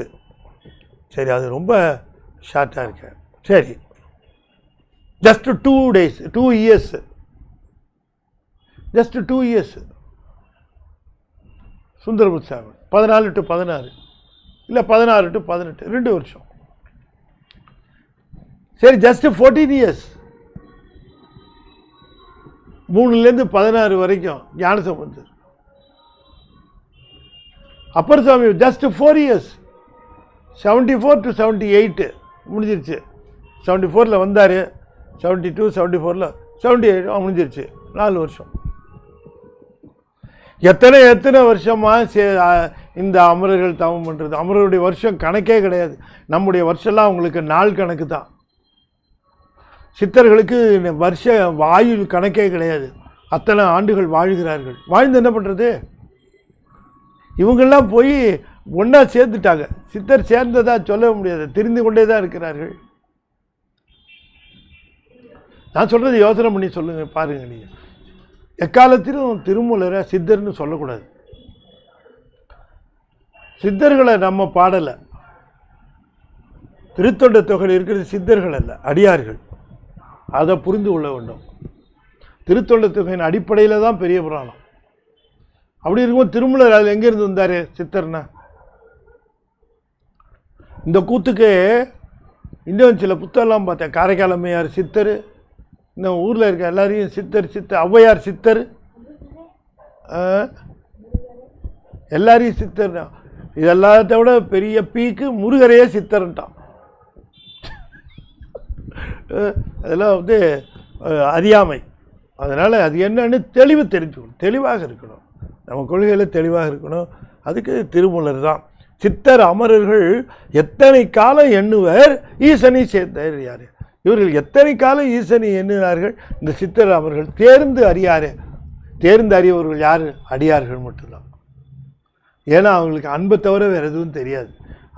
சரி, அது ரொம்ப ஷார்ட்டாக இருக்கு. சரி, just 2 days, 2 years, just 2 years. சுந்தரமுத்துசாமி 14 to 16 இல்லை 16 to 18, 2 வருஷம். சரி, ஜஸ்ட் 14 years, 3லேருந்து 16 வரைக்கும் ஞானசம்பந்தர். அப்பர் சுவாமி ஜஸ்ட் 4 years, 74 to 78 முடிஞ்சிருச்சு. 74 வந்தார், 72, 74, 78 முடிஞ்சிருச்சு. 4 வருஷம். எத்தனை வருஷமாக இந்த அமரர்கள் தவம் பண்ணுறது? அமரருடைய வருஷம் கணக்கே கிடையாது. நம்முடைய வருஷம்லாம் அவங்களுக்கு நாள் கணக்கு தான். சித்தர்களுக்கு வருஷ ஆயுள் கணக்கே கிடையாது. அத்தனை ஆண்டுகள் வாழ்கிறார்கள். வாழ்ந்து என்ன பண்ணுறது? இவங்கெல்லாம் போய் ஒன்றா சேர்ந்துட்டாங்க. சித்தர் சேர்ந்ததா சொல்ல முடியாது, தெரிந்து கொண்டே தான் இருக்கிறார்கள். நான் சொல்கிறது யோசனை பண்ணி சொல்லுங்கள், பாருங்கள். நீங்கள் எக்காலத்திலும் திருமூலரை சித்தர்னு சொல்லக்கூடாது. சித்தர்களை நம்ம பாடலை, திருத்தொண்ட தொகையில் இருக்கிறது சித்தர்கள் அல்ல, அடியார்கள். அதை புரிந்து கொள்ள வேண்டும். திருத்தொண்ட தொகையின் அடிப்படையில் தான் பெரிய புராணம். அப்படி இருக்கும்போது திருமூலர் அதில் எங்கேருந்து வந்தார்? சித்தர்னா. இந்த கூத்துக்கு இன்னும் சில புத்தகம்லாம் பார்த்தேன். காரைக்கால் அம்மையார் சித்தர், இந்த ஊரில் இருக்க எல்லாரையும் சித்தர், ஔவையார் சித்தர், எல்லாரையும் சித்தர். இதெல்லாத்த விட பெரிய பீக்கு முருகரையே சித்தர்ன்ட்டான். அதெல்லாம் அறியாமை. அதனால் அது என்னன்னு தெளிவு தெரிஞ்சுக்கணும், தெளிவாக இருக்கணும், நம்ம கொள்கையில் தெளிவாக இருக்கணும். அதுக்கு திருமூலர் தான். சித்தர் அமரர்கள் எத்தனை காலம் எண்ணுவர் ஈசனை சேர்ந்தார் யார்? இவர்கள் எத்தனை காலம் ஈசனை எண்ணினார்கள்? இந்த சித்தர் அவர்கள் தேர்ந்து அறியாரே. தேர்ந்து அறியவர்கள் யார்? அடியார்கள் மட்டும்தான். ஏன்னா அவங்களுக்கு அன்பை தவிர வேறு எதுவும் தெரியாது.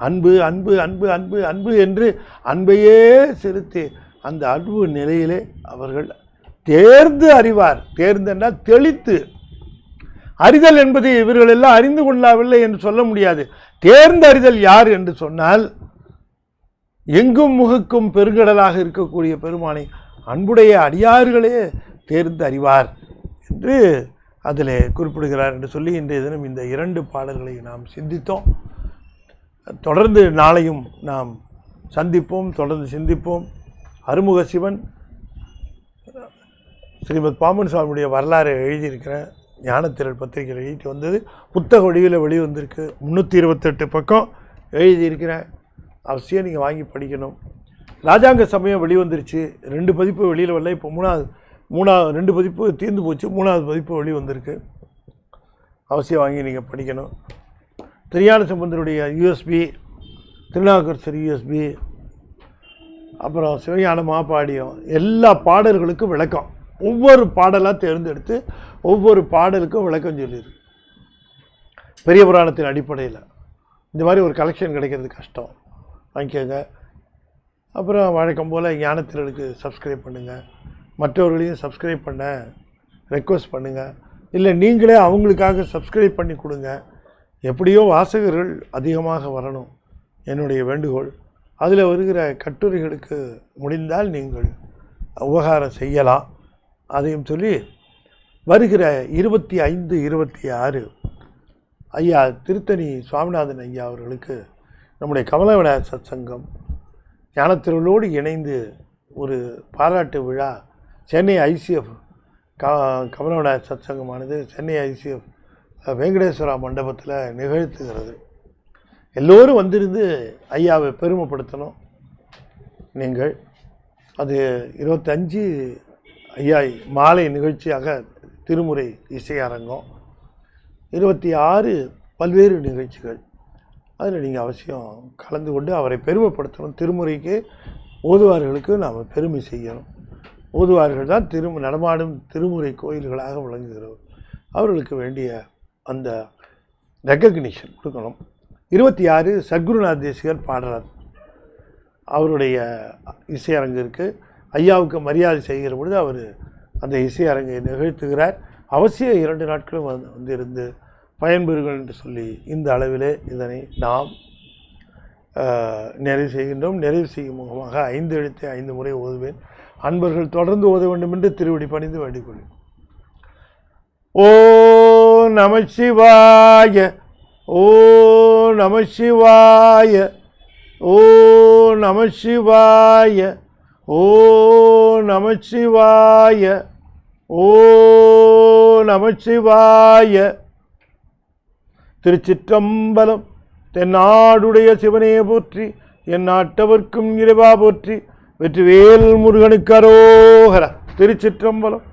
அன்பு அன்பு அன்பு அன்பு அன்பு என்று அன்பையே செலுத்தி அந்த அன்பு நிலையிலே அவர்கள் தேர்ந்து அறிவார். தேர்ந்தென்றால் தெளித்து. அறிதல் என்பது இவர்கள் எல்லாம் அறிந்து கொள்ளவில்லை என்று சொல்ல முடியாது. தேர்ந்தறிதல் யார் என்று சொன்னால், எங்கும் முகுக்கும் பெருங்கடலாக இருக்கக்கூடிய பெருமானை அன்புடைய அடியார்களே தேர்ந்து அறிவார் என்று அதில் குறிப்பிடுகிறார் என்று சொல்லி இன்றைய தினம் இந்த 2 பாடல்களை நாம் சிந்தித்தோம். தொடர்ந்து நாளையும் நாம் சந்திப்போம், தொடர்ந்து சிந்திப்போம். அருமுக சிவன் ஸ்ரீமத் பாம்பன் சுவாமியுடைய வரலாறு எழுதியிருக்கிறேன். ஞானத்திரள் பத்திரிகையில் எழுதி வந்தது, புத்தக வடிவில் வெளிவந்திருக்கு. 328 பக்கம் எழுதியிருக்கிறேன். அவசியம் நீங்கள் வாங்கி படிக்கணும். ராஜாங்க சமயம் வெளிவந்துருச்சு. 2 பதிப்பு வெளியில் வரல. இப்போ மூணாவது 2 பதிப்பு தீர்ந்து போச்சு. 3வது பதிப்பு வெளிவந்திருக்கு. அவசியம் வாங்கி நீங்கள் படிக்கணும். திருஞான சம்பந்தருடைய யூஎஸ்பி, திருநாவுக்கரசர் யூஎஸ்பி, அப்புறம் சிவஞான மாபாடியம், எல்லா பாடல்களுக்கும் விளக்கம். ஒவ்வொரு பாடலாக தேர்ந்தெடுத்து ஒவ்வொரு பாடலுக்கும் விளக்கம் சொல்லியிருக்கு. பெரிய புராணத்தின் அடிப்படையில் இந்த மாதிரி ஒரு கலெக்ஷன் கிடைக்கிறது கஷ்டம். வாங்கிக்கோங்க. அப்புறம் வழக்கம் போல் ஞானத்திரளுக்கு சப்ஸ்கிரைப் பண்ணுங்கள். மற்றவர்களையும் சப்ஸ்கிரைப் பண்ண ரெக்வஸ்ட் பண்ணுங்கள். இல்லை நீங்களே அவங்களுக்காக சப்ஸ்கிரைப் பண்ணி கொடுங்க. எப்படியோ வாசகர்கள் அதிகமாக வரணும் என்னுடைய வேண்டுகோள். அதில் வருகிற கட்டுரைகளுக்கு முடிந்தால் நீங்கள் உபகாரம் செய்யலாம். அதையும் சொல்லி வருகிற 25, 26 ஐயா திருத்தணி சுவாமிநாதன் ஐயா அவர்களுக்கு நம்முடைய கமலவிநாயகர் சத்சங்கம் ஞானத்திரளோடு இணைந்து ஒரு பாராட்டு விழா சென்னை ஐசிஎஃப் கமலவிநாயகர் சத்சங்கமானது சென்னை ஐசிஎஃப் வெங்கடேஸ்வரா மண்டபத்தில் நிகழ்த்துகிறது. எல்லோரும் வந்திருந்து ஐயாவை பெருமைப்படுத்தணும். நீங்கள் அது 25 ஐயா மாலை நிகழ்ச்சியாக திருமுறை இசை அரங்கம், 26 பல்வேறு நிகழ்ச்சிகள். அதில் நீங்கள் அவசியம் கலந்து கொண்டு அவரை பெருமைப்படுத்தணும். திருமுறைக்கு ஓதுவார்களுக்கு நாம் பெருமை செய்யணும். ஓதுவார்கள் தான் நடமாடும் திருமுறை கோயில்களாக விளங்குகிறவர். அவர்களுக்கு வேண்டிய அந்த ரெக்கக்னிஷன் கொடுக்கணும். 26 சத்குருநாத் தேசிகர் பாடுறார். அவருடைய இசையரங்கு இருக்குது. ஐயாவுக்கு மரியாதை செய்கிற பொழுது அவர் அந்த இசையரங்கை நிகழ்த்துகிறார். அவசியம் 2 நாட்களும் வந்திருந்து பயன்பெறுங்கள் என்று சொல்லி இந்த அளவிலே இதனை நாம் நிறைவு செய்கின்றோம். நிறைவு செய்யும் முகமாக 5 எழுத்தை 5 முறை ஓதுவேன். அன்பர்கள் தொடர்ந்து ஓத வேண்டும் என்று திருவடி பணிந்து வேண்டிக்கொள்வேன். ஓ நமசிவாய, ஓ நமசிவாய, ஓ நமசிவாய, ஓ நமசிவாய, ஓ நமசிவாய. திருச்சிற்றம்பலம். தென்னாடுடைய சிவனே போற்றி, என் நாட்டவர்க்கும் இறைவா போற்றி. வெற்றிவேல் முருகனுக்கு அரோகரா. திருச்சிற்றம்பலம்.